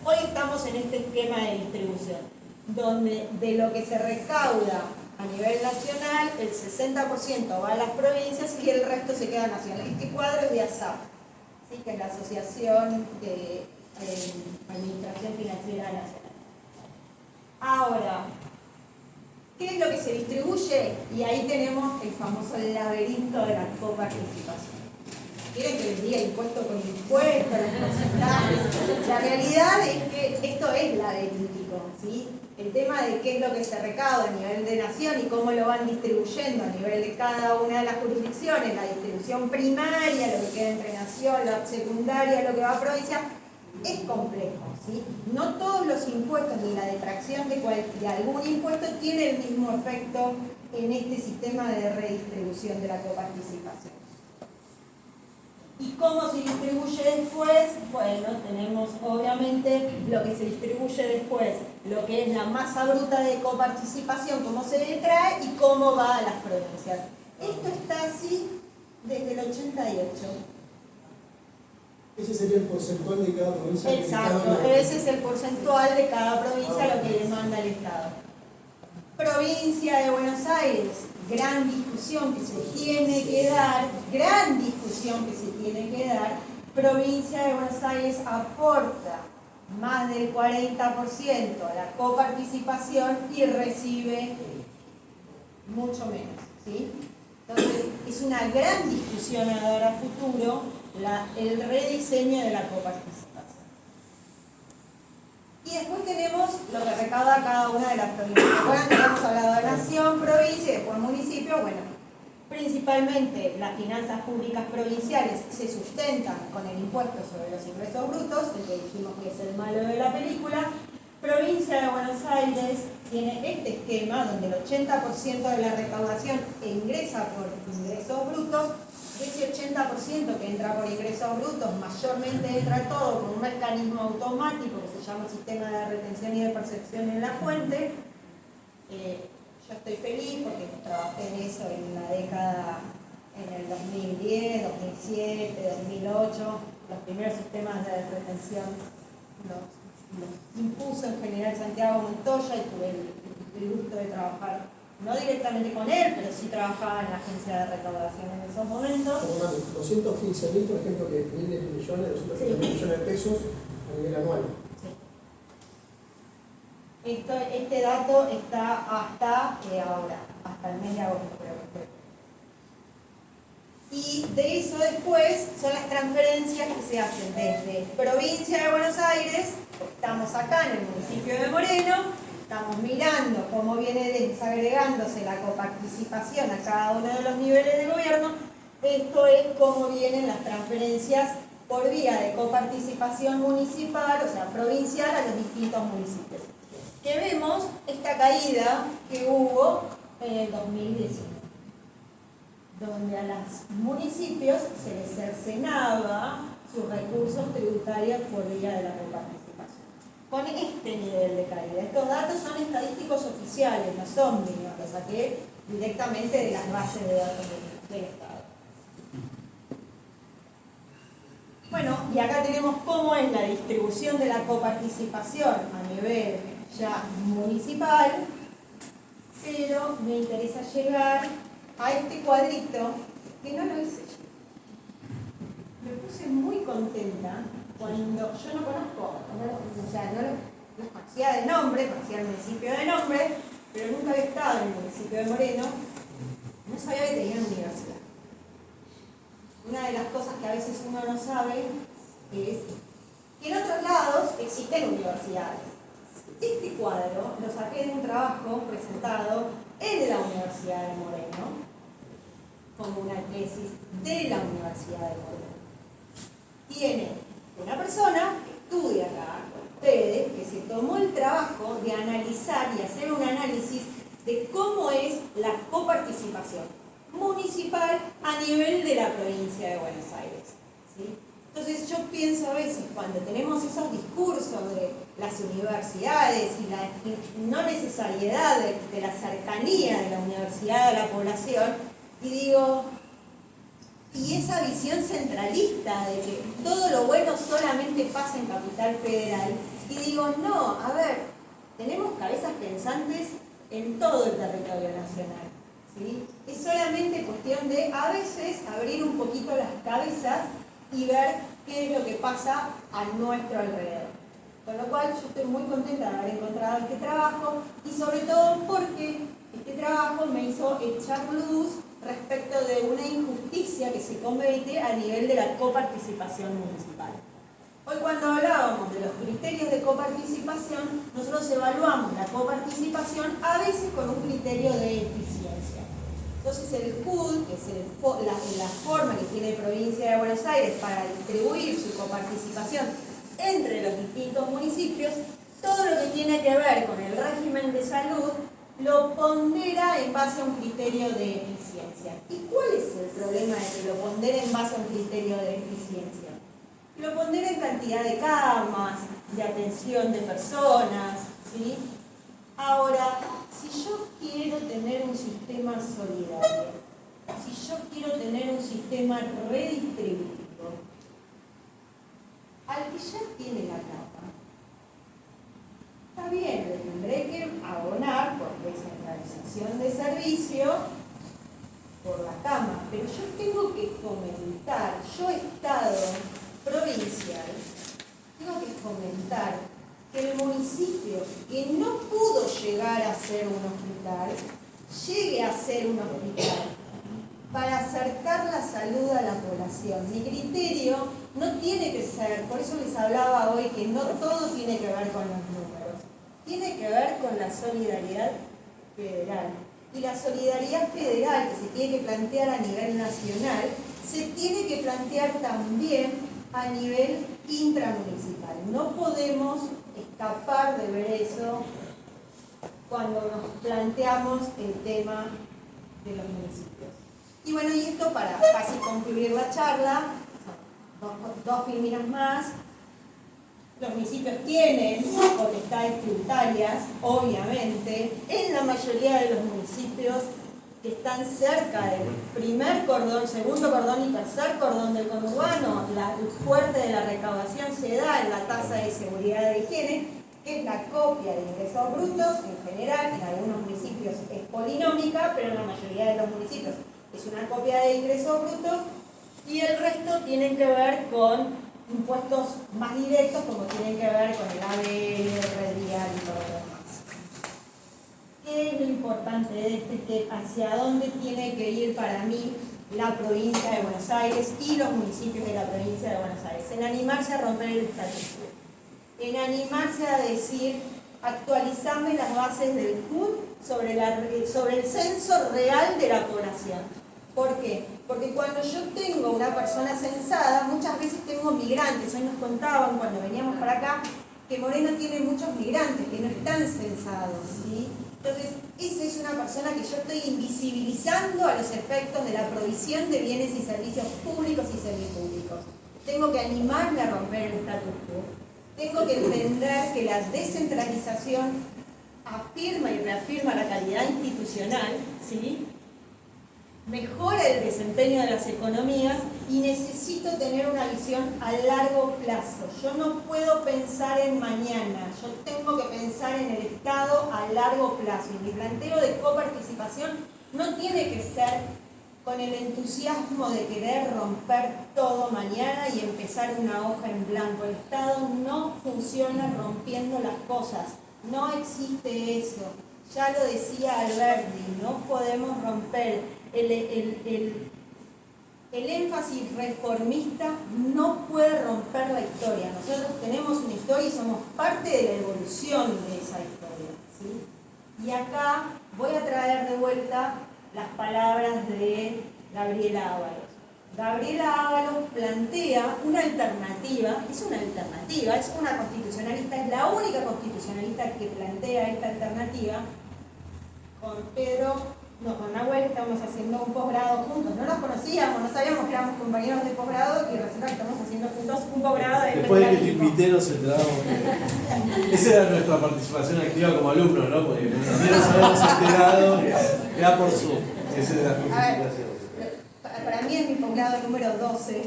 hoy estamos en este esquema de distribución, donde de lo que se recauda a nivel nacional, el 60% va a las provincias y el resto se queda nacional. Este cuadro es de ASAP, ¿sí? Que es la Asociación de Administración Financiera Nacional. Ahora, ¿qué es lo que se distribuye? Y ahí tenemos el famoso laberinto de la coparticipación. ¿Quieren que les diga impuesto por impuesto, los porcentajes? La realidad es que esto es laberíntico, ¿sí? El tema de qué es lo que se recauda a nivel de nación y cómo lo van distribuyendo a nivel de cada una de las jurisdicciones, la distribución primaria, lo que queda entre nación, la secundaria, lo que va a provincia, es complejo, ¿sí? No todos los impuestos ni la detracción de algún impuesto tiene el mismo efecto en este sistema de redistribución de la coparticipación. ¿Y cómo se distribuye después? Bueno, tenemos obviamente lo que se distribuye después, lo que es la masa bruta de coparticipación, cómo se detrae y cómo va a las provincias. Esto está así desde el 88. Ese sería el porcentual de cada provincia. Exacto, ese es el porcentual de cada provincia, lo que demanda el Estado. Provincia de Buenos Aires, gran discusión que se tiene que dar, Provincia de Buenos Aires aporta más del 40% a la coparticipación y recibe mucho menos, ¿sí? Entonces, es una gran discusión a dar a futuro el rediseño de la coparticipación. Y después tenemos lo que recauda cada una de las provincias. Recuerdan que hemos hablado de nación, provincia y después municipio. Bueno, principalmente las finanzas públicas provinciales se sustentan con el impuesto sobre los ingresos brutos, el que dijimos que es el malo de la película. Provincia de Buenos Aires tiene este esquema donde el 80% de la recaudación ingresa por ingresos brutos. Ese 80% que entra por ingresos brutos mayormente entra todo con un mecanismo automático que se llama sistema de retención y de percepción en la fuente. Yo estoy feliz porque trabajé en eso en la década, en el 2010, 2007, 2008. Los primeros sistemas de retención los impuso en general Santiago Montoya y tuve el gusto de trabajar no directamente con él, pero sí trabajaba en la agencia de recaudación en esos momentos. 215.000, por ejemplo, que miles de millones, 215 millones de pesos a nivel anual. Sí. Este dato está hasta ahora, hasta el mes de agosto, creo que fue. Y de eso después son las transferencias que se hacen desde Provincia de Buenos Aires, estamos acá en el municipio de Moreno. Estamos mirando cómo viene desagregándose la coparticipación a cada uno de los niveles de gobierno. Esto es cómo vienen las transferencias por vía de coparticipación municipal, o sea, provincial, a los distintos municipios. Que vemos esta caída que hubo en el 2019, donde a los municipios se les cercenaba sus recursos tributarios por vía de la coparticipación. Con este nivel de caída. Estos datos son estadísticos oficiales, no son míos, los saqué directamente de las bases de datos del Estado. Bueno, y acá tenemos cómo es la distribución de la coparticipación a nivel ya municipal, pero me interesa llegar a este cuadrito que no lo hice yo. Me puse muy contenta cuando yo no conozco, o sea, no los conocía de nombre, conocía el municipio de nombre, pero nunca había estado en el municipio de Moreno, no sabía que tenía una universidad. Una de las cosas que a veces uno no sabe es que en otros lados existen universidades. Este cuadro lo saqué de un trabajo presentado en la Universidad de Moreno, como una tesis de la Universidad de Moreno. Tiene una persona que estudia acá, ustedes, que se tomó el trabajo de analizar y hacer un análisis de cómo es la coparticipación municipal a nivel de la provincia de Buenos Aires, ¿sí? Entonces yo pienso a veces cuando tenemos esos discursos de las universidades y la no necesariedad de la cercanía de la universidad a la población, y digo, y esa visión centralista de que todo lo bueno solamente pasa en Capital Federal, y digo, no, a ver, tenemos cabezas pensantes en todo el territorio nacional, ¿sí? Es solamente cuestión de a veces abrir un poquito las cabezas y ver qué es lo que pasa a nuestro alrededor. Con lo cual yo estoy muy contenta de haber encontrado este trabajo y sobre todo porque este trabajo me hizo echar luz respecto de una injusticia que se comete a nivel de la coparticipación municipal. Hoy cuando hablábamos de los criterios de coparticipación, nosotros evaluamos la coparticipación a veces con un criterio de eficiencia. Entonces el PUD, que es la forma que tiene Provincia de Buenos Aires para distribuir su coparticipación entre los distintos municipios, todo lo que tiene que ver con el régimen de salud lo pondera en base a un criterio de eficiencia. ¿Y cuál es el problema de que lo pondera en base a un criterio de eficiencia? Lo pondera en cantidad de camas, de atención de personas, ¿sí? Ahora, si yo quiero tener un sistema solidario, si yo quiero tener un sistema redistributivo, al que ya tiene la cama, está bien, le tendré que abonar por descentralización de servicio por la cama, pero yo tengo que fomentar, yo Estado provincial, tengo que fomentar que el municipio que no pudo llegar a ser un hospital, llegue a ser un hospital para acercar la salud a la población. Mi criterio no tiene que ser, por eso les hablaba hoy que no todo tiene que ver con los números, tiene que ver con la solidaridad federal. Y la solidaridad federal que se tiene que plantear a nivel nacional, se tiene que plantear también a nivel intramunicipal. No podemos escapar de ver eso cuando nos planteamos el tema de los municipios. Y bueno, y esto para casi concluir la charla, dos filminas más. Los municipios tienen potestades tributarias, obviamente, en la mayoría de los municipios que están cerca del primer cordón, segundo cordón y tercer cordón del conurbano. El fuerte de la recaudación se da en la tasa de seguridad de higiene, que es la copia de ingresos brutos, en general, en algunos municipios es polinómica, pero en la mayoría de los municipios es una copia de ingresos brutos, y el resto tienen que ver con impuestos más directos, como tienen que ver con el ABL, el redial y todo lo demás. ¿Qué es lo importante de este? ¿Hacia dónde tiene que ir para mí la provincia de Buenos Aires y los municipios de la provincia de Buenos Aires? En animarse a romper el status quo, en animarse a decir, actualizame las bases del PUD sobre el censo real de la población. ¿Por qué? Porque cuando yo tengo una persona censada, muchas veces tengo migrantes. Hoy nos contaban cuando veníamos para acá que Moreno tiene muchos migrantes que no están censados, ¿sí? Entonces, esa es una persona que yo estoy invisibilizando a los efectos de la provisión de bienes y servicios públicos y semipúblicos. Tengo que animarme a romper el status quo. Tengo que entender que la descentralización afirma y reafirma la calidad institucional, ¿sí? Mejora el desempeño de las economías y necesito tener una visión a largo plazo. Yo no puedo pensar en mañana, yo tengo que pensar en el Estado a largo plazo. Y mi planteo de coparticipación no tiene que ser con el entusiasmo de querer romper todo mañana y empezar una hoja en blanco. El Estado no funciona rompiendo las cosas, no existe eso. ya lo decía Alberti, no podemos romper el énfasis reformista, no puede romper la historia. Nosotros tenemos una historia y somos parte de la evolución de esa historia, ¿sí? Y acá voy a traer de vuelta las palabras de Gabriela Ábalos. Gabriela Ábalos plantea una alternativa, es una constitucionalista, es la única constitucionalista que plantea esta alternativa. Con Nahuel estamos haciendo un posgrado juntos, no nos conocíamos, no sabíamos que éramos compañeros de posgrado y resulta que estamos haciendo juntos un posgrado de Después de que te federalismo. invité nos enterábamos que... Esa era nuestra participación activa como alumnos, ¿no? Porque ni nos habíamos enterado, era por Zoom. Esa era la justificación. Para mí es mi posgrado número 12.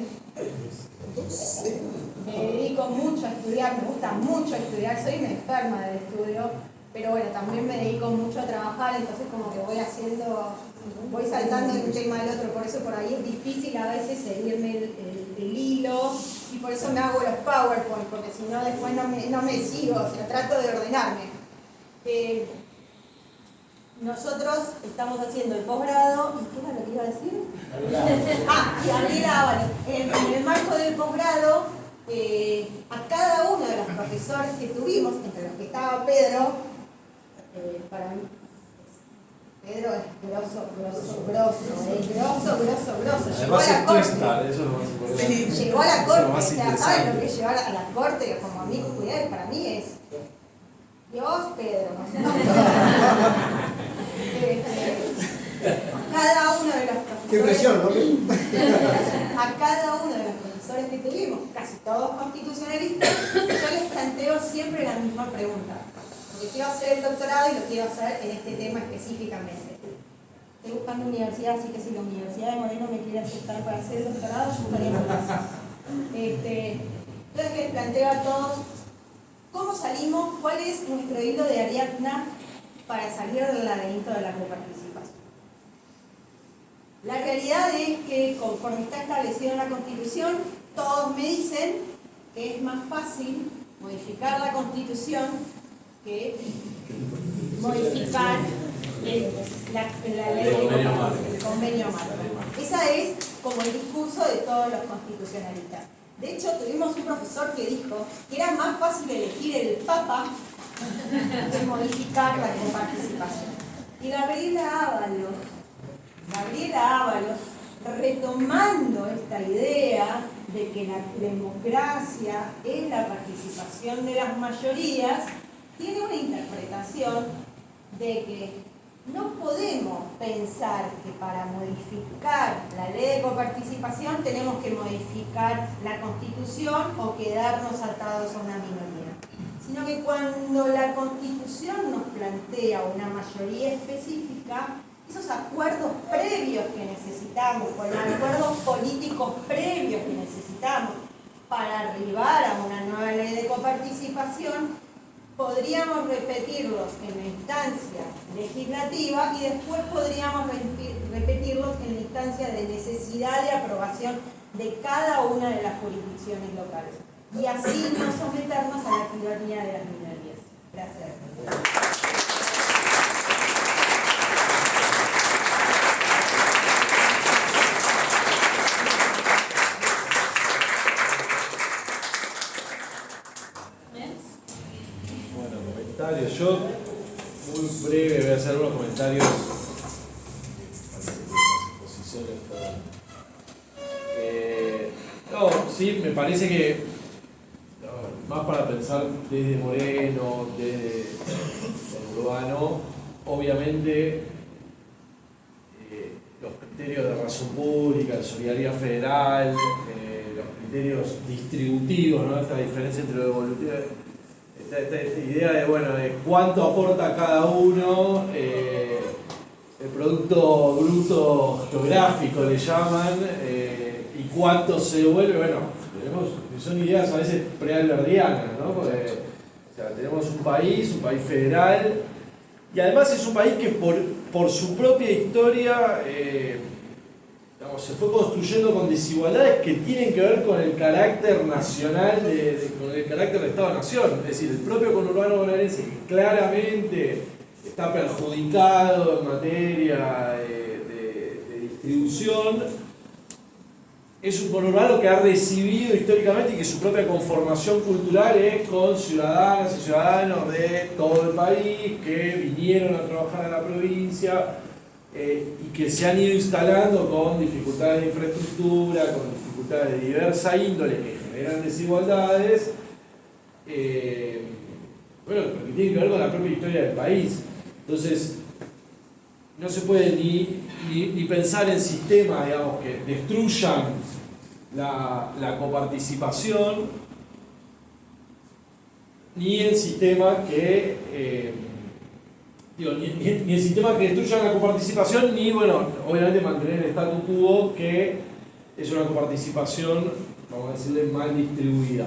Me dedico mucho a estudiar, me gusta mucho estudiar, soy una enferma del estudio, pero bueno, también me dedico mucho a trabajar, entonces como que voy saltando de un tema al otro, por eso por ahí es difícil a veces seguirme el hilo, y por eso me hago los PowerPoint, porque si no después no me sigo, o sea, trato de ordenarme. Nosotros estamos haciendo el posgrado, ¿y qué era lo que iba a decir? Y Gabriela Ábalos. En el marco del posgrado, a cada uno de los profesores que tuvimos, entre los que estaba Pedro, para mí, Pedro es grosso. Llegó a Además la es corte. Twister, eso es lo más importante. Llegó a la Eso es corte, lo más o sea, ¿saben interesante. lo que es llevar a la corte como amigo cuidado? Para mí es Dios, Pedro. Cada uno de los profesores. Qué presión, ¿no? A cada uno de los profesores que tuvimos, casi todos constitucionalistas, yo les planteo siempre la misma pregunta. Porque quiero hacer el doctorado y lo quiero hacer en este tema específicamente. Estoy buscando universidad, así que si la Universidad de Moreno me quiere aceptar para hacer el doctorado, yo estaría feliz. Entonces les planteo a todos cómo salimos, cuál es nuestro hilo de Ariadna para salir del laberinto de la coparticipación. La realidad es que conforme está establecido en la Constitución, todos me dicen que es más fácil modificar la Constitución que modificar la ley de convenio marco. Ese es como el discurso de todos los constitucionalistas. De hecho, tuvimos un profesor que dijo que era más fácil elegir el Papa que modificar la coparticipación. Y Gabriela Ábalos, retomando esta idea de que la democracia es la participación de las mayorías, tiene una interpretación de que no podemos pensar que para modificar la ley de coparticipación tenemos que modificar la Constitución o quedarnos atados a una minoría, sino que cuando la Constitución nos plantea una mayoría específica, esos acuerdos previos que necesitamos, con los acuerdos políticos previos que necesitamos para arribar a una nueva ley de coparticipación, podríamos repetirlos en la instancia legislativa y después podríamos repetirlos en la instancia de necesidad de aprobación de cada una de las jurisdicciones locales. Y así no someternos a la tiranía de las minorías. Gracias. Yo, muy breve, voy a hacer algunos comentarios. Las exposiciones sí, me parece que, más para pensar desde Moreno, desde el urbano, obviamente los criterios de razón pública, de solidaridad federal, los criterios distributivos, ¿no? Esta diferencia entre lo evolutivo. Esta idea de cuánto aporta cada uno, el producto bruto geográfico le llaman, y cuánto se devuelve, son ideas a veces prealberdianas, ¿no? Porque, o sea, tenemos un país federal, y además es un país que por su propia historia se fue construyendo con desigualdades que tienen que ver con el carácter nacional, con el carácter de Estado-Nación. Es decir, el propio conurbano bonaerense, que claramente está perjudicado en materia de distribución. Es un conurbano que ha recibido históricamente y que su propia conformación cultural es con ciudadanas y ciudadanos de todo el país que vinieron a trabajar a la provincia y que se han ido instalando con dificultades de infraestructura, con dificultades de diversa índole que generan desigualdades, bueno, que tienen que ver con la propia historia del país. Entonces, no se puede ni pensar en sistemas, digamos, que destruyan la coparticipación, ni en sistemas que ni en sistemas que destruyan la coparticipación, ni, bueno, obviamente mantener el statu quo, que es una coparticipación, vamos a decirle, mal distribuida.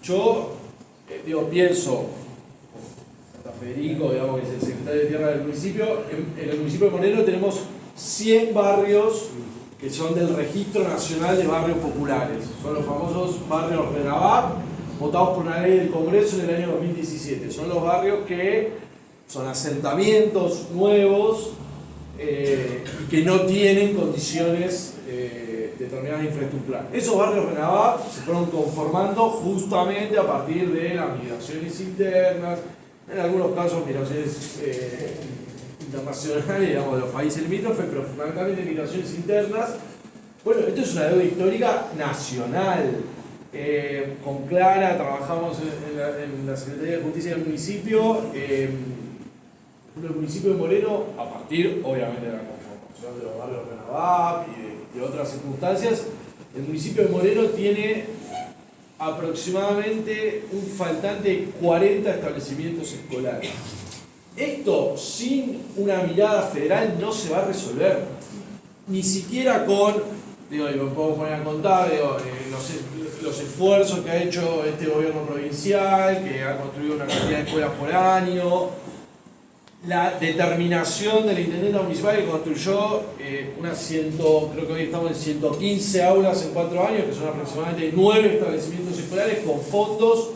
Yo pienso, hasta Federico, digamos, que es el secretario de Tierra del municipio, en el municipio de Moreno tenemos 100 barrios que son del Registro Nacional de Barrios Populares. Son los famosos barrios RENAVAP, votados por una ley del Congreso en el año 2017. Son los barrios que son asentamientos nuevos y que no tienen condiciones determinadas de infraestructura. Esos barrios RENAVAP se fueron conformando justamente a partir de las migraciones internas, en algunos casos migraciones internacionales, digamos, de los países limítrofes, pero fundamentalmente migraciones internas. Bueno, esto es una deuda histórica nacional. Con Clara trabajamos en la Secretaría de Justicia del municipio, el municipio de Moreno, a partir, obviamente, de la conformación de los barrios RENAVAP y de otras circunstancias. El municipio de Moreno tiene aproximadamente un faltante de 40 establecimientos escolares. Esto, sin una mirada federal, no se va a resolver. Ni siquiera con, y me puedo poner a contar, los esfuerzos que ha hecho este gobierno provincial, que ha construido una cantidad de escuelas por año, la determinación del intendente municipal que construyó creo que hoy estamos en 115 aulas en 4 años, que son aproximadamente 9 establecimientos escolares con fondos.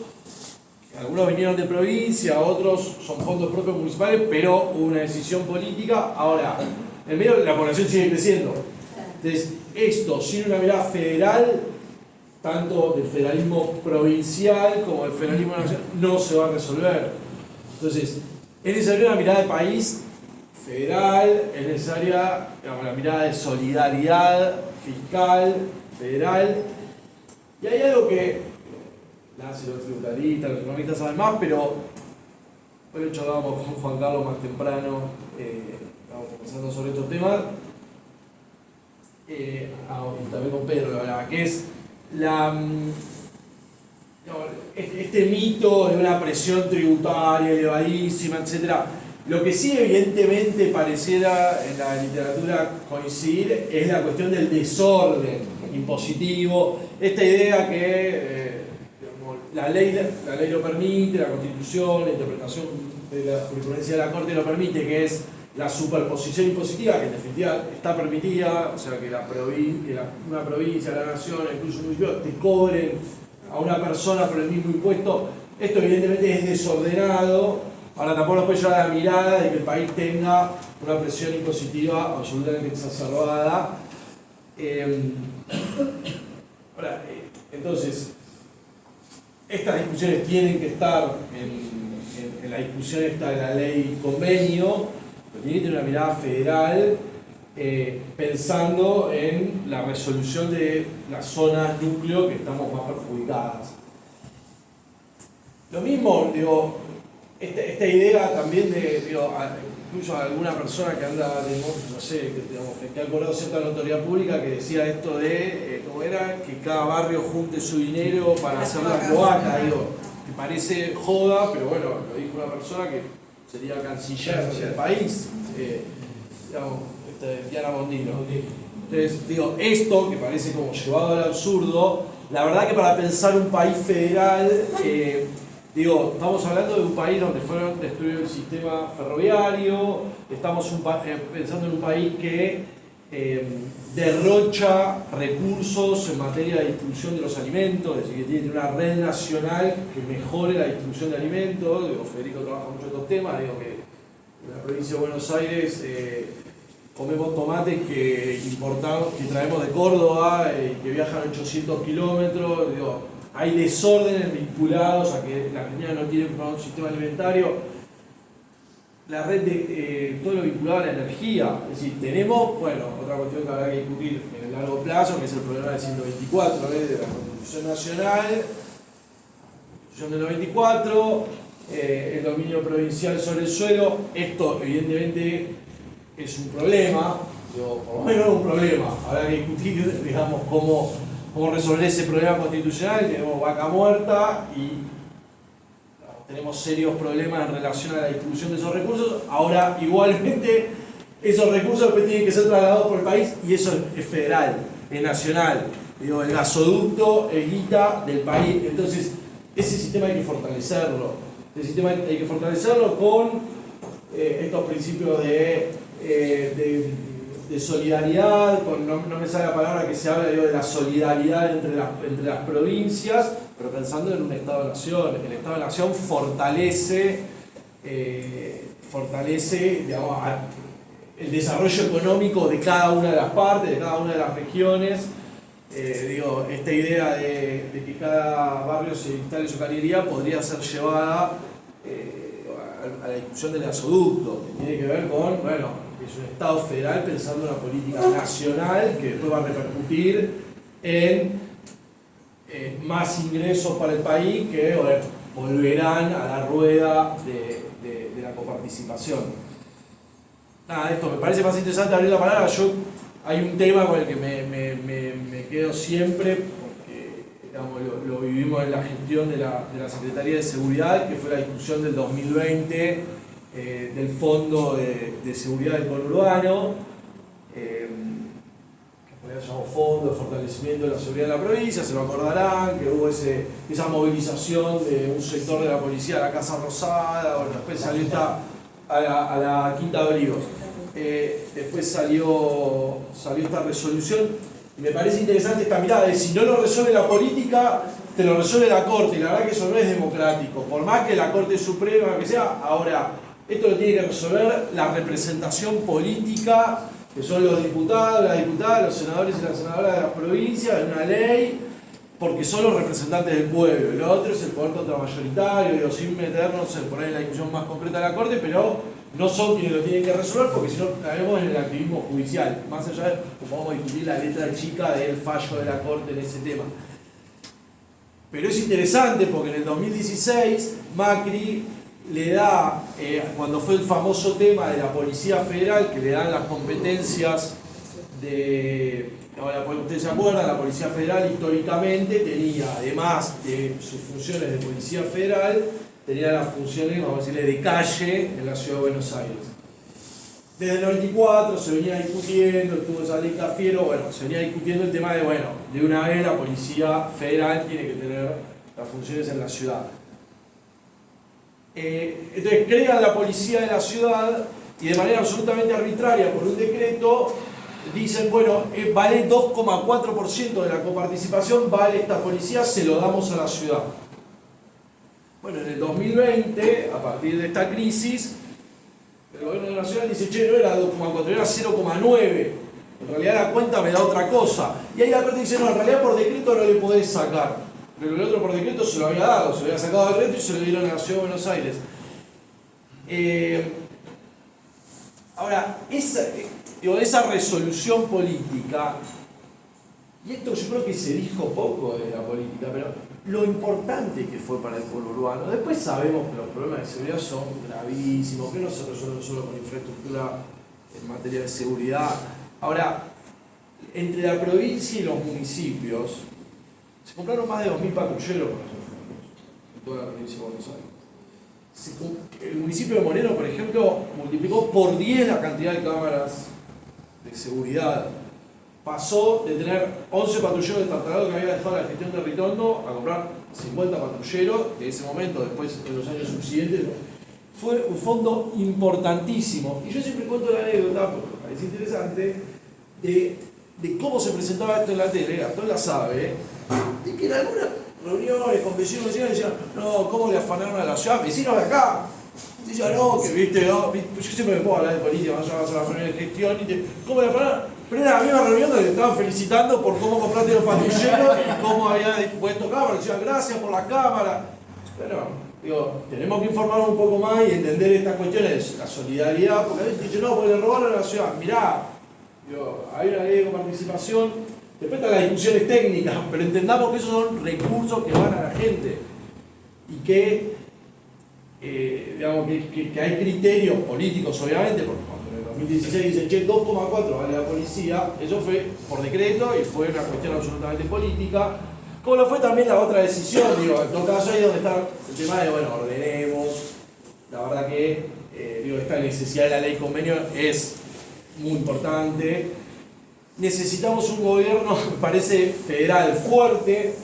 Algunos vinieron de provincia, otros son fondos propios municipales, pero hubo una decisión política. Ahora, en medio la población sigue creciendo. Entonces, esto, sin una mirada federal, tanto del federalismo provincial como del federalismo nacional, no se va a resolver. Entonces, es necesaria una mirada de país federal, es necesaria, digamos, la mirada de solidaridad fiscal, federal. Y hay algo que los tributaristas, los economistas saben más, pero hoy charlábamos con Juan Carlos más temprano, estábamos conversando sobre estos temas, y también con Pedro, la verdad, que es este mito de una presión tributaria elevadísima, etc. Lo que sí evidentemente pareciera en la literatura coincidir es la cuestión del desorden impositivo, esta idea que la ley lo permite, la Constitución, la interpretación de la jurisprudencia de la Corte lo permite, que es la superposición impositiva, que en definitiva está permitida, o sea que una provincia, la nación, incluso un municipio, te cobren a una persona por el mismo impuesto. Esto evidentemente es desordenado. Ahora tampoco nos puede llevar a la mirada de que el país tenga una presión impositiva absolutamente exacerbada. Entonces, estas discusiones tienen que estar en la discusión esta de la ley convenio, pero tiene que tener una mirada federal, pensando en la resolución de las zonas núcleo que estamos más perjudicadas. Lo mismo, esta idea también de, incluso alguna persona que anda, no sé, que ha acordado cierta notoriedad pública que decía esto de, ¿cómo era? Que cada barrio junte su dinero para hacer la cloaca, que parece joda, pero bueno, lo dijo una persona que sería canciller del país, Diana Bondino. Entonces, esto que parece como llevado al absurdo, la verdad que para pensar un país federal, estamos hablando de un país donde fueron destruido el sistema ferroviario, estamos pensando en un país que derrocha recursos en materia de distribución de los alimentos, es decir, que tiene una red nacional que mejore la distribución de alimentos. Federico trabaja mucho en estos temas, que en la provincia de Buenos Aires comemos tomates que importamos, que traemos de Córdoba y que viajan 800 kilómetros. Digo, hay desórdenes vinculados a que la Argentina no tiene un sistema alimentario. La red de todo lo vinculado a la energía, es decir, tenemos, bueno, otra cuestión que habrá que discutir en el largo plazo, que es el problema del 124 de la Constitución Nacional, Constitución del 94, el dominio provincial sobre el suelo. Esto evidentemente es un problema, digo, por lo menos un problema, habrá que discutir, digamos, cómo resolver ese problema constitucional. Tenemos vaca muerta y tenemos serios problemas en relación a la distribución de esos recursos. Ahora, igualmente, esos recursos después tienen que ser trasladados por el país y eso es federal, es nacional. Digo, el gasoducto es guita del país. Entonces, ese sistema hay que fortalecerlo. Ese sistema hay que fortalecerlo con estos principios de solidaridad, no me sale la palabra que se habla, digo, de la solidaridad entre las provincias, pero pensando en un Estado-Nación. El Estado-Nación fortalece digamos, el desarrollo económico de cada una de las partes, de cada una de las regiones. Digo, esta idea de que cada barrio se instale su cañería podría ser llevada a la discusión del gasoducto, que tiene que ver con, bueno, es un Estado federal pensando en una política nacional que después va a repercutir en más ingresos para el país que, bueno, volverán a la rueda de la coparticipación. Nada, esto me parece más interesante abrir la palabra. Hay un tema con el que me quedo siempre, porque digamos, lo vivimos en la gestión de la Secretaría de Seguridad, que fue la discusión del 2020 del Fondo de Seguridad del Conurbano, que se llamó Fondo de Fortalecimiento de la Seguridad de la Provincia. Se lo acordarán que hubo esa movilización de un sector de la policía a la Casa Rosada. Bueno, después salió a la Quinta de Olivos. Después salió esta resolución, y me parece interesante esta mirada de si no lo resuelve la política, te lo resuelve la Corte, y la verdad que eso no es democrático, por más que la Corte Suprema, que sea. Ahora, esto lo tiene que resolver la representación política, que son los diputados, las diputadas, los senadores y las senadoras de las provincias, en una ley, porque son los representantes del pueblo. Lo otro es el poder contramayoritario, digo, sin meternos por ahí en la discusión más concreta de la Corte, pero no son quienes lo tienen que resolver, porque si no caemos en el activismo judicial, más allá de cómo vamos a discutir la letra chica del fallo de la Corte en ese tema. Pero es interesante porque en el 2016 Macri le da, cuando fue el famoso tema de la Policía Federal, que le dan las competencias de... Ahora, ustedes se acuerdan, la Policía Federal históricamente tenía, además de sus funciones de Policía Federal, tenía las funciones, vamos a decirle, de calle en la Ciudad de Buenos Aires. Desde el 94 se venía discutiendo, estuvo esa ley Cafiero, bueno, se venía discutiendo el tema de, bueno, de una vez la Policía Federal tiene que tener las funciones en la ciudad. Entonces crean la policía de la ciudad y de manera absolutamente arbitraria, por un decreto, dicen, bueno, vale 2,4% de la coparticipación, vale esta policía, se lo damos a la ciudad. Bueno, en el 2020, a partir de esta crisis, el gobierno nacional dice, che, no era 2,4, era 0,9. En realidad la cuenta me da otra cosa. Y ahí la Corte dice, no, en realidad por decreto no le podés sacar. Pero el otro por decreto se lo había dado, se lo había sacado del decreto y se lo dieron a la Ciudad de Buenos Aires. Ahora, esa resolución política, y esto yo creo que se dijo poco de la política, pero lo importante que fue para el conurbano, después sabemos que los problemas de seguridad son gravísimos, que no se resuelven solo con infraestructura en materia de seguridad. Ahora, entre la provincia y los municipios, se compraron más de 2.000 patrulleros con esos fondos, en toda la provincia de Buenos Aires. El municipio de Moreno, por ejemplo, multiplicó por 10 la cantidad de cámaras de seguridad. Pasó de tener 11 patrulleros destartalados que había dejado la gestión de Ritondo a comprar 50 patrulleros de ese momento, después en los años subsiguientes. Fue un fondo importantísimo. Y yo siempre cuento la anécdota, porque me parece interesante, de cómo se presentaba esto en la tele, Gastón la sabe, de que en algunas reuniones con vecinos decían, no, ¿cómo le afanaron a la ciudad? Vecinos de acá, Dice, no, que viste, no, yo siempre me pongo a hablar de política, vas a la reunión de gestión y te. ¿Cómo la Fran? Pero era la misma reunión donde te estaban felicitando por cómo compraste los patrulleros y cómo había puesto cámaras. Decían, gracias por la cámara. Pero, digo, tenemos que informarnos un poco más y entender estas cuestiones, la solidaridad, porque a veces dicen, no, porque le robaron a la ciudad. Mirá, digo, hay una ley de coparticipación, después están las discusiones técnicas, pero entendamos que esos son recursos que van a la gente y que, digamos, que hay criterios políticos, obviamente, porque cuando en el 2016 dicen, che, 2,4 vale la policía, eso fue por decreto y fue una cuestión absolutamente política. Como lo fue también la otra decisión, digo, en todo caso ahí donde está el tema de, bueno, ordenemos, la verdad que, digo, esta necesidad de la ley convenio es muy importante. Necesitamos un gobierno, me parece, federal fuerte.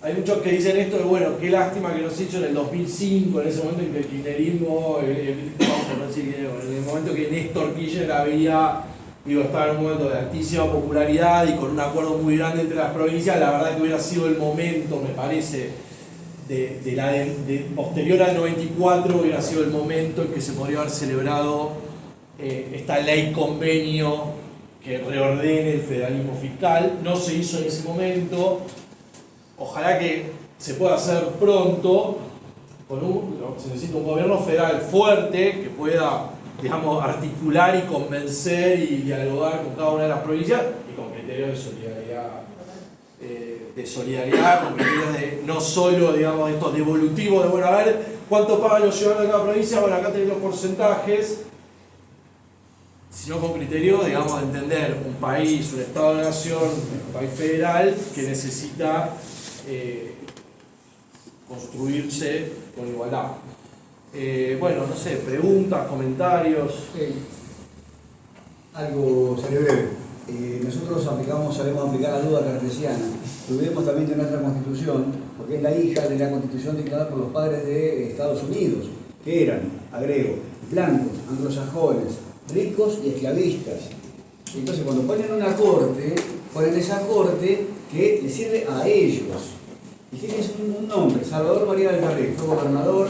Hay muchos que dicen esto de, bueno, qué lástima que no se hizo en el 2005, en ese momento en que el kirchnerismo, en el momento que Néstor Kirchner había, digo, estaba en un momento de altísima popularidad y con un acuerdo muy grande entre las provincias, la verdad que hubiera sido el momento, me parece, de posterior al 94, hubiera sido el momento en que se podría haber celebrado esta ley convenio que reordene el federalismo fiscal. No se hizo en ese momento. Ojalá que se pueda hacer pronto. Se necesita un gobierno federal fuerte que pueda, digamos, articular y convencer y dialogar con cada una de las provincias y con criterios de solidaridad, con criterios de no solo, digamos, estos devolutivos de, bueno, a ver cuánto pagan los ciudadanos de cada provincia, bueno, acá tenés los porcentajes, sino con criterio, digamos, de entender un país, un Estado de Nación, un país federal que necesita construirse con igualdad. Bueno, no sé, preguntas, comentarios. Algo seré breve. Nosotros sabemos aplicar la duda cartesiana. Tuvimos también de nuestra constitución, porque es la hija de la constitución dictada por los padres de Estados Unidos, que eran, agrego, blancos, anglosajones, ricos y esclavistas. Entonces cuando ponen una corte, ponen esa corte que le sirve a ellos. Y tienes un nombre, Salvador María del Carril, fue gobernador,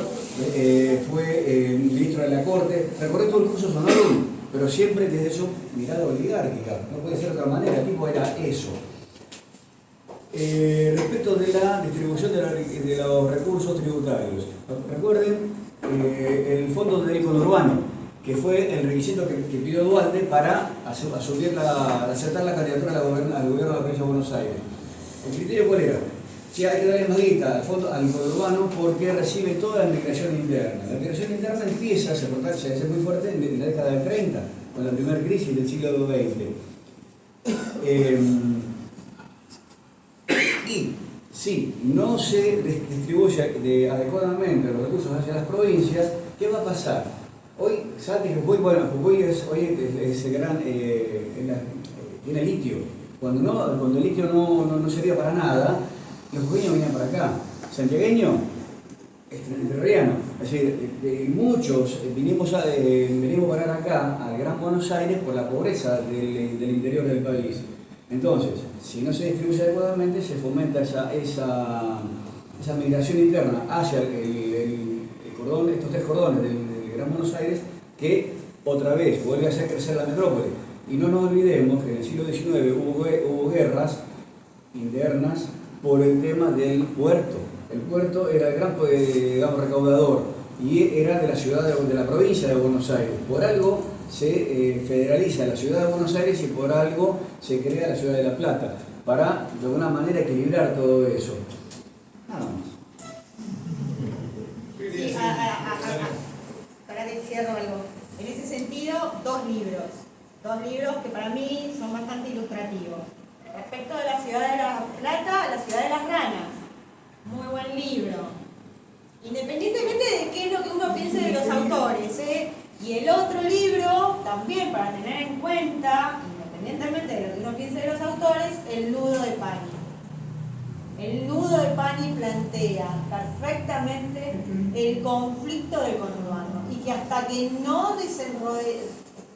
fue ministro de la corte, recorrió todo el curso honorum, pero siempre desde su mirada oligárquica, no puede ser de otra manera, el tipo era eso. Respecto de la distribución de los recursos tributarios, recuerden el fondo del conurbano, que fue el requisito que pidió Dualde para aceptar la candidatura al gobierno de la provincia de Buenos Aires. ¿El criterio cuál era? Si hay que darle más guita al conurbano porque recibe toda la migración interna. La migración interna empieza a hacer muy fuerte en la década del 30, con la primera crisis del siglo XX. Y si no se distribuye adecuadamente los recursos hacia las provincias, ¿qué va a pasar? Hoy, Salta y Jujuy es el gran, tiene litio. Cuando el litio no servía para nada, los jujeños venían para acá. Santiagueño, entrerriano. Es decir, muchos venimos a parar acá, al Gran Buenos Aires, por la pobreza del interior del país. Entonces, si no se distribuye adecuadamente, se fomenta esa migración interna hacia estos tres cordones del Gran Buenos Aires, que otra vez vuelve a hacer crecer la metrópoli. Y no nos olvidemos que en el siglo XIX hubo guerras internas por el tema del puerto. El puerto era el gran, digamos, recaudador y era de la ciudad de la provincia de Buenos Aires. Por algo se federaliza la ciudad de Buenos Aires y por algo se crea la ciudad de La Plata, para de alguna manera equilibrar todo eso. Nada más. Sí, para que cierro algo. En ese sentido, dos libros que para mí son bastante ilustrativos. Respecto de la ciudad de La Plata, la ciudad de las ranas. Muy buen libro. Independientemente de qué es lo que uno piense de los autores, Y el otro libro, también para tener en cuenta, independientemente de lo que uno piense de los autores, El nudo de Pani. El nudo de Pani plantea perfectamente el conflicto del conurbano y que hasta que no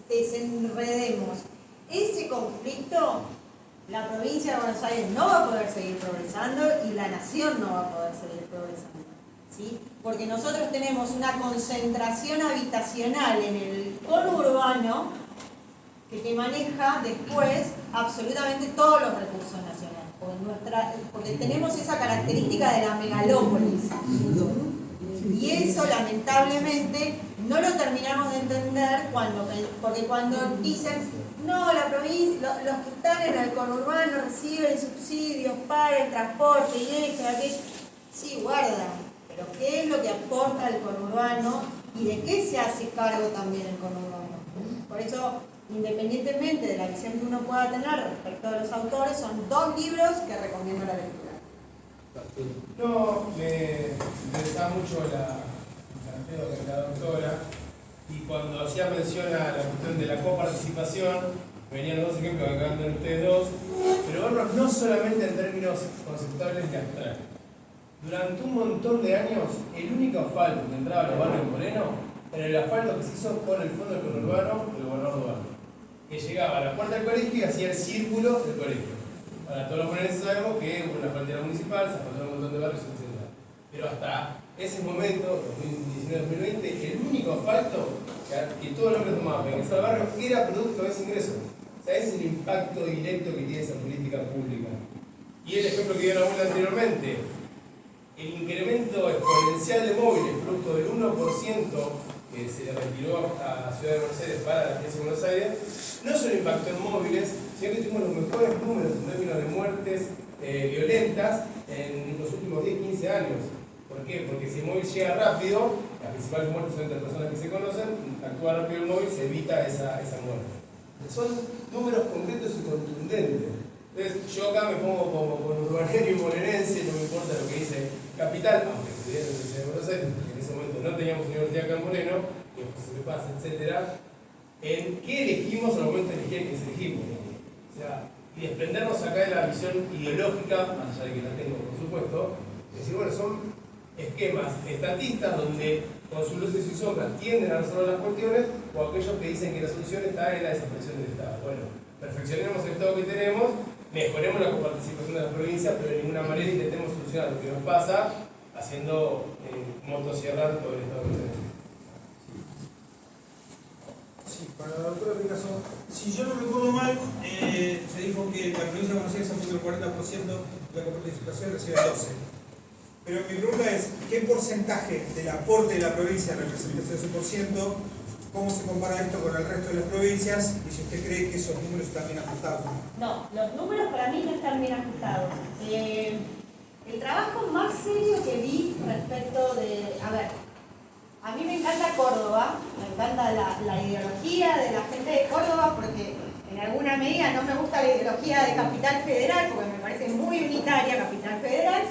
desenredemos ese conflicto, la provincia de Buenos Aires no va a poder seguir progresando y la nación no va a poder seguir progresando. ¿sí? Porque nosotros tenemos una concentración habitacional en el conurbano que te maneja después absolutamente todos los recursos nacionales, porque tenemos esa característica de la megalópolis. Y eso lamentablemente no lo terminamos de entender porque cuando dicen, no, la provincia, los que están en el conurbano reciben subsidios para el transporte y esto, aquello. Sí, guarda, pero ¿qué es lo que aporta el conurbano y de qué se hace cargo también el conurbano? Por eso, independientemente de la visión que uno pueda tener respecto a los autores, son 2 libros que recomiendo la lectura. No, me interesaba mucho la de la doctora, y cuando hacía mención a la cuestión de la coparticipación, venían 2 ejemplos que acaban de ver ustedes 2, pero verlos no solamente en términos conceptuales y abstractos. Durante un montón de años, el único asfalto que entraba a los barrios de Moreno era el asfalto que se hizo por el fondo del conurbano del gobernador Duarte, que llegaba a la puerta del colegio y hacía el círculo del colegio. Para todos los moreneses sabemos que hubo una frontera municipal, se asfaltaron un montón de barrios, etc. Pero hasta ese momento, 2019-2020, el único asfalto que todo el hombre tomaba para ingresar al barrio era producto de ese ingreso. O sea, ese es el impacto directo que tiene esa política pública. Y el ejemplo que dio Raúl anteriormente, el incremento exponencial de móviles, producto del 1% que se le retiró a Ciudad de Buenos Aires para la provincia de Buenos Aires, no solo impactó en móviles, sino que tuvimos los mejores números en términos de muertes violentas en los últimos 10-15 años. ¿Por qué? Porque si el móvil llega rápido, las principales muertes son entre personas que se conocen, actúa rápido el móvil, se evita esa muerte. Son números concretos y contundentes. Entonces, yo acá me pongo como urbanero y morenense, no me importa lo que dice Capital, aunque estudié en la Universidad de Buenos Aires, porque en ese momento no teníamos universidad acá en Moreno, que se me pasa, etc. En qué elegimos al momento de elegir qué elegimos. O sea, y desprendernos acá de la visión ideológica, más allá de que la tengo, por supuesto, decir, bueno, son esquemas estatistas donde con sus luces y sombras tienden a resolver las cuestiones, o aquellos que dicen que la solución está en la desaparición del Estado. Bueno, perfeccionemos el Estado que tenemos, mejoremos la coparticipación de las provincias, pero de ninguna manera intentemos solucionar lo que nos pasa haciendo motosierrar todo el Estado que tenemos. Sí, para la doctora Picasso, si yo no recuerdo mal, se dijo que la provincia de Buenos Aires aporta el 40% de la coparticipación, recibe el 12%. Pero mi pregunta es, ¿qué porcentaje del aporte de la provincia representa ese 12%? ¿Cómo se compara esto con el resto de las provincias? Y si usted cree que esos números están bien ajustados. No, los números para mí no están bien ajustados. El trabajo más serio que vi respecto de... A ver, a mí me encanta Córdoba, me encanta la ideología de la gente de Córdoba, porque en alguna medida no me gusta la ideología de Capital Federal, porque me parece muy unitaria Capital Federal,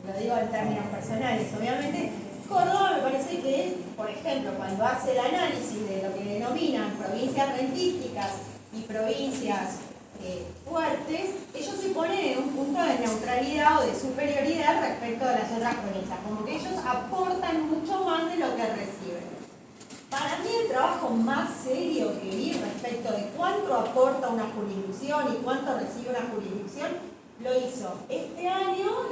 lo digo en términos personales, obviamente. Córdoba me parece que, por ejemplo, cuando hace el análisis de lo que denominan provincias rentísticas y provincias fuertes, ellos se ponen en un punto de neutralidad o de superioridad respecto de las otras provincias, como que ellos aportan mucho más de lo que reciben. Para mí el trabajo más serio que vi respecto de cuánto aporta una jurisdicción y cuánto recibe una jurisdicción, lo hizo este año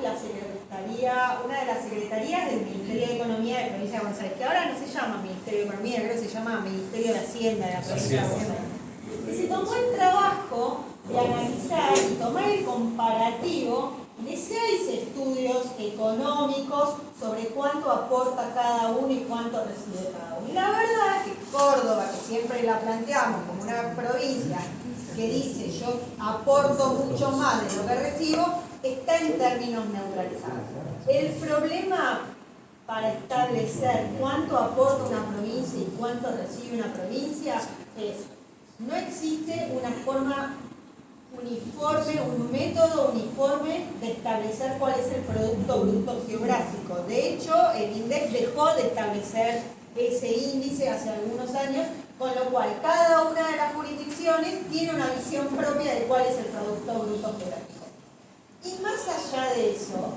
una de las secretarías del Ministerio de Economía de la Provincia de Buenos Aires, que ahora no se llama Ministerio de Economía, creo que se llama Ministerio de Hacienda de la Provincia de Buenos Aires. Y se tomó el trabajo de analizar y tomar el comparativo de 6 estudios económicos sobre cuánto aporta cada uno y cuánto recibe cada uno. Y la verdad es que Córdoba, que siempre la planteamos como una provincia que dice yo aporto mucho más de lo que recibo, está en términos neutralizados. El problema para establecer cuánto aporta una provincia y cuánto recibe una provincia es, no existe una forma uniforme, un método uniforme de establecer cuál es el Producto Bruto Geográfico. De hecho, el INDEC dejó de establecer ese índice hace algunos años, con lo cual cada una de las jurisdicciones tiene una visión propia de cuál es el Producto Bruto Geográfico. Y más allá de eso,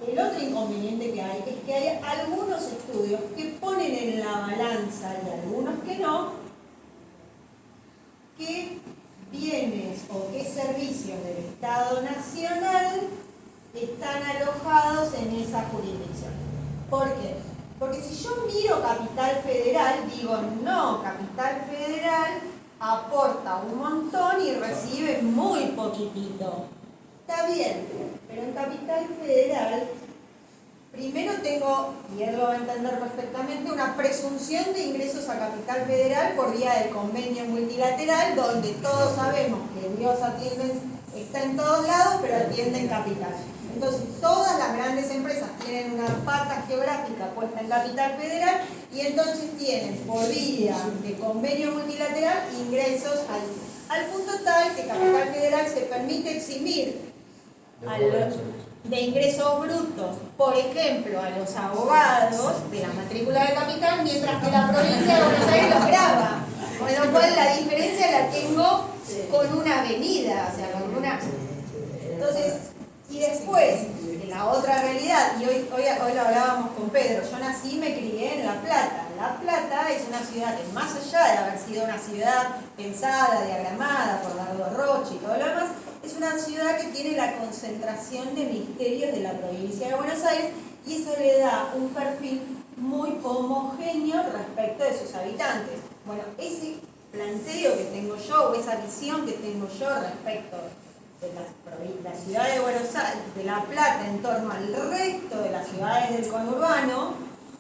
el otro inconveniente que hay es que hay algunos estudios que ponen en la balanza, y algunos que no, qué bienes o qué servicios del Estado Nacional están alojados en esa jurisdicción. ¿Por qué? Porque si yo miro Capital Federal, digo, no, Capital Federal aporta un montón y recibe muy poquitito. Está bien, pero en Capital Federal, primero tengo, y él lo va a entender perfectamente, una presunción de ingresos a Capital Federal por vía del convenio multilateral, donde todos sabemos que Dios está en todos lados, pero atiende en Capital. Entonces, todas las grandes empresas tienen una pata geográfica puesta en Capital Federal y entonces tienen, por vía de convenio multilateral, ingresos al punto tal que Capital Federal se permite eximir de ingresos brutos, por ejemplo, a los abogados de la matrícula de capital, mientras que la provincia de Buenos Aires los grava. Con lo cual la diferencia la tengo con una avenida, o sea, con una... Entonces, y después, en la otra realidad, y hoy lo hablábamos con Pedro, yo nací y me crié en La Plata. La Plata es una ciudad que, más allá de haber sido una ciudad pensada, diagramada por Dardo Roche y todo lo demás, es una ciudad que tiene la concentración de ministerios de la provincia de Buenos Aires y eso le da un perfil muy homogéneo respecto de sus habitantes. Bueno, ese planteo que tengo yo, o esa visión que tengo yo respecto de la ciudad de Buenos Aires, de La Plata, en torno al resto de las ciudades del conurbano,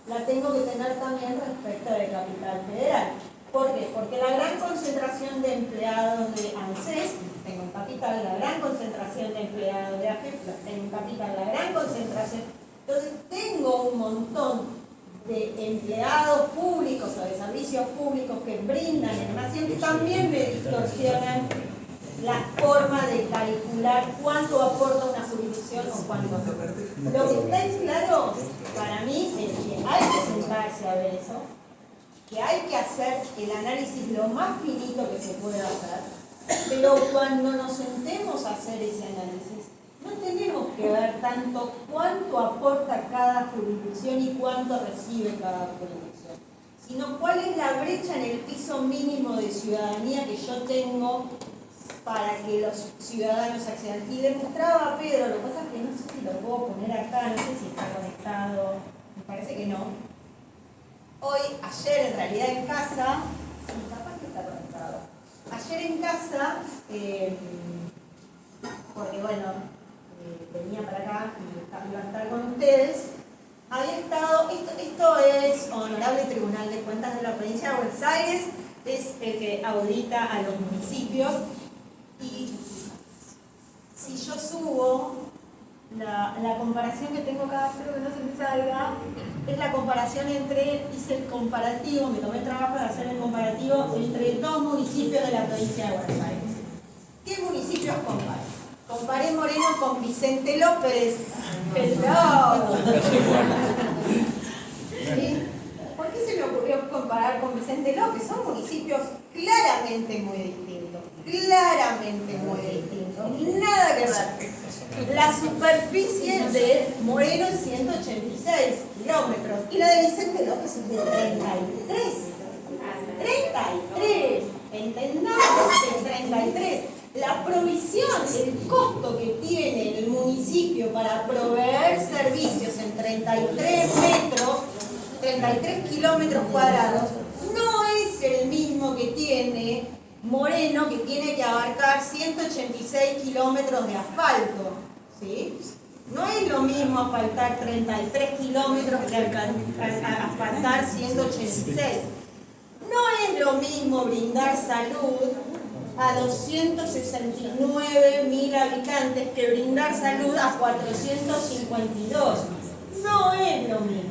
la tengo que tener también respecto de Capital Federal. ¿Por qué? Porque la gran concentración de empleados de ANSES, tengo en Capital, la gran concentración de empleados de AFIP, tengo en Capital, la gran concentración. Entonces tengo un montón de empleados públicos o de servicios públicos que brindan en nación que también me distorsionan la forma de calcular cuánto aporta una jurisdicción o cuánto no. Lo que está en claro para mí es que hay que sentarse a ver eso, que hay que hacer el análisis lo más finito que se pueda hacer, pero cuando nos sentemos a hacer ese análisis, no tenemos que ver tanto cuánto aporta cada jurisdicción y cuánto recibe cada jurisdicción, sino cuál es la brecha en el piso mínimo de ciudadanía que yo tengo para que los ciudadanos accedan. Y demostraba Pedro, lo que pasa es que no sé si lo puedo poner acá, no sé si está conectado, me parece que no. Ayer en realidad en casa, sí, capaz que está conectado. Ayer en casa, porque bueno, venía para acá y iba a estar con ustedes, había estado, esto es Honorable Tribunal de Cuentas de la Provincia de Buenos Aires, es el que audita a los municipios. Y si yo subo la comparación que tengo acá, espero que no se me salga, es la comparación hice el comparativo, me tomé el trabajo de hacer el comparativo entre dos municipios de la provincia de Buenos Aires. ¿Qué municipios comparo? Comparé Moreno con Vicente López. ¡Hello! ¿Sí? ¿Por qué se me ocurrió comparar con Vicente López? Son municipios claramente muy distintos. Claramente muy distintos. Nada que ver. La superficie de Moreno es 186 kilómetros y la de Vicente López es de 33. 33. Entendamos que 33. La provisión, el costo que tiene el municipio para proveer servicios en 33 metros, 33 kilómetros cuadrados, no es el mismo que tiene Moreno, que tiene que abarcar 186 kilómetros de asfalto, ¿sí? No es lo mismo asfaltar 33 kilómetros que asfaltar 186. No es lo mismo brindar salud a 269.000 habitantes que brindar salud a 452. No es lo mismo.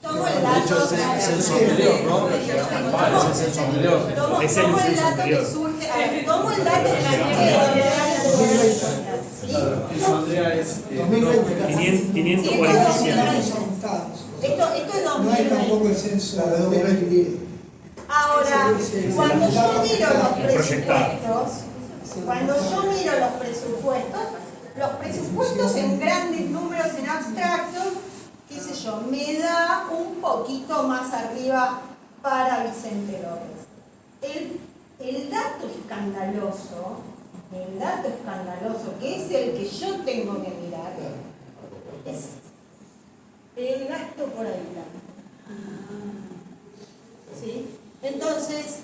Tomo el dato. Es el censo anterior, ¿no? Es el censo anterior. Tomo el dato que surge. Tomo el dato de la Eso, Andrea, es 547. Esto es 2020. No es tampoco el censo de 2020. Ahora, cuando yo miro los presupuestos en grandes números, en abstractos, qué sé yo, me da un poquito más arriba para Vicente López. El dato escandaloso, que es el que yo tengo que mirar, Es el gasto por habitante. ¿Sí? Entonces,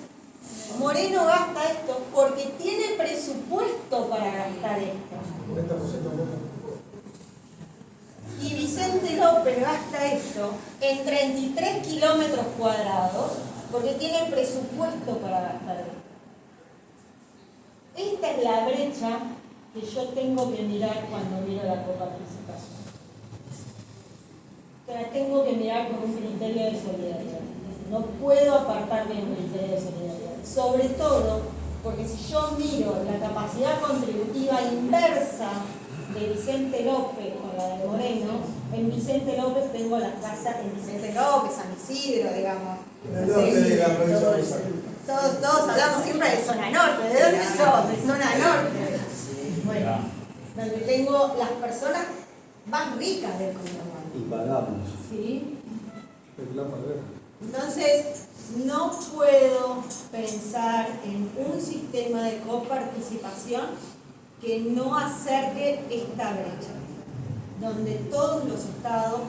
Moreno gasta esto porque tiene presupuesto para gastar esto. 40% Y Vicente López gasta esto en 33 kilómetros cuadrados porque tiene presupuesto para gastar esto. Esta es la brecha que yo tengo que mirar cuando miro la coparticipación. Que la tengo que mirar con un criterio de solidaridad. No puedo apartarme de un criterio de solidaridad. Sobre todo porque si yo miro la capacidad contributiva inversa de Vicente López con la de Moreno, en Vicente López tengo las casas, en Vicente López, San Isidro, digamos. Todos hablamos siempre de zona norte. ¿De dónde sos? De zona norte. Bueno, donde tengo las personas más ricas del conurbano. Y pagamos. ¿Sí? Entonces, no puedo pensar en un sistema de coparticipación que no acerque esta brecha, donde todos los estados,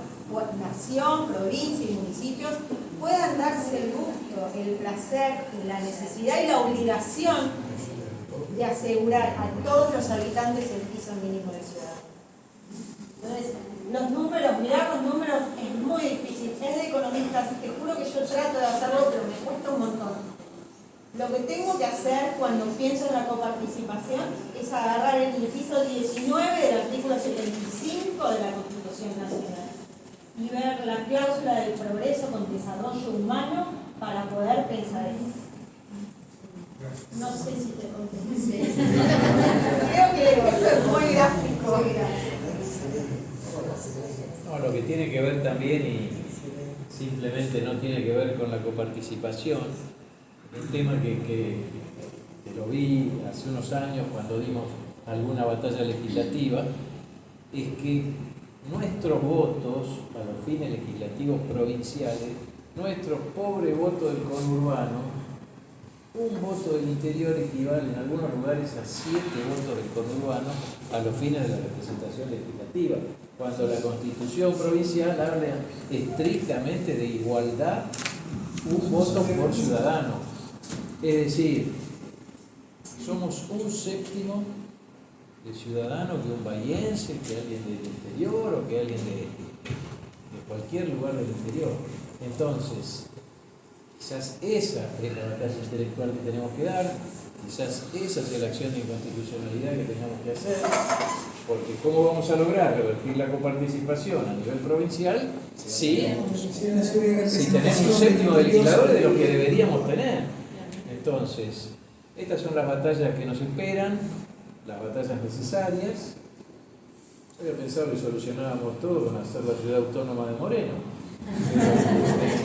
nación, provincia y municipios puedan darse el gusto, el placer, la necesidad y la obligación de asegurar a todos los habitantes el piso mínimo de ciudad. Entonces, los números, mirar los números es muy difícil, es de economistas, te juro que yo trato de hacerlo, pero me cuesta un montón. Lo que tengo que hacer cuando pienso en la coparticipación es agarrar el inciso 19 del artículo 75 de la Constitución Nacional y ver la cláusula del progreso con desarrollo humano para poder pensar esto. No sé si te contesté. Creo que es muy gráfico. No, lo que tiene que ver también, y simplemente no tiene que ver con la coparticipación, un tema que lo vi hace unos años cuando dimos alguna batalla legislativa, es que nuestros votos a los fines legislativos provinciales, nuestros pobres votos del conurbano, un voto del interior equivale en algunos lugares a 7 votos del conurbano a los fines de la representación legislativa, cuando la Constitución provincial habla estrictamente de igualdad, un voto por ciudadano. Es decir, somos un séptimo de ciudadano que un bahiense, que alguien del interior o que alguien de cualquier lugar del interior. Entonces, quizás esa es la batalla intelectual que tenemos que dar, quizás esa es la acción de inconstitucionalidad que tenemos que hacer, porque ¿cómo vamos a lograr revertir la coparticipación a nivel provincial si tenemos un séptimo de legisladores de lo que deberíamos tener? Entonces, estas son las batallas que nos esperan, las batallas necesarias. Había pensado que solucionábamos todo con hacer la ciudad autónoma de Moreno.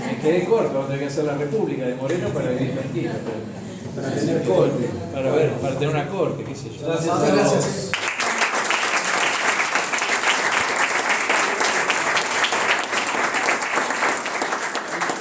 Me quedé corto, vamos a tener que hacer la República de Moreno para vivir tranquilo. Para tener corte. Para tener una corte, qué sé yo. Gracias.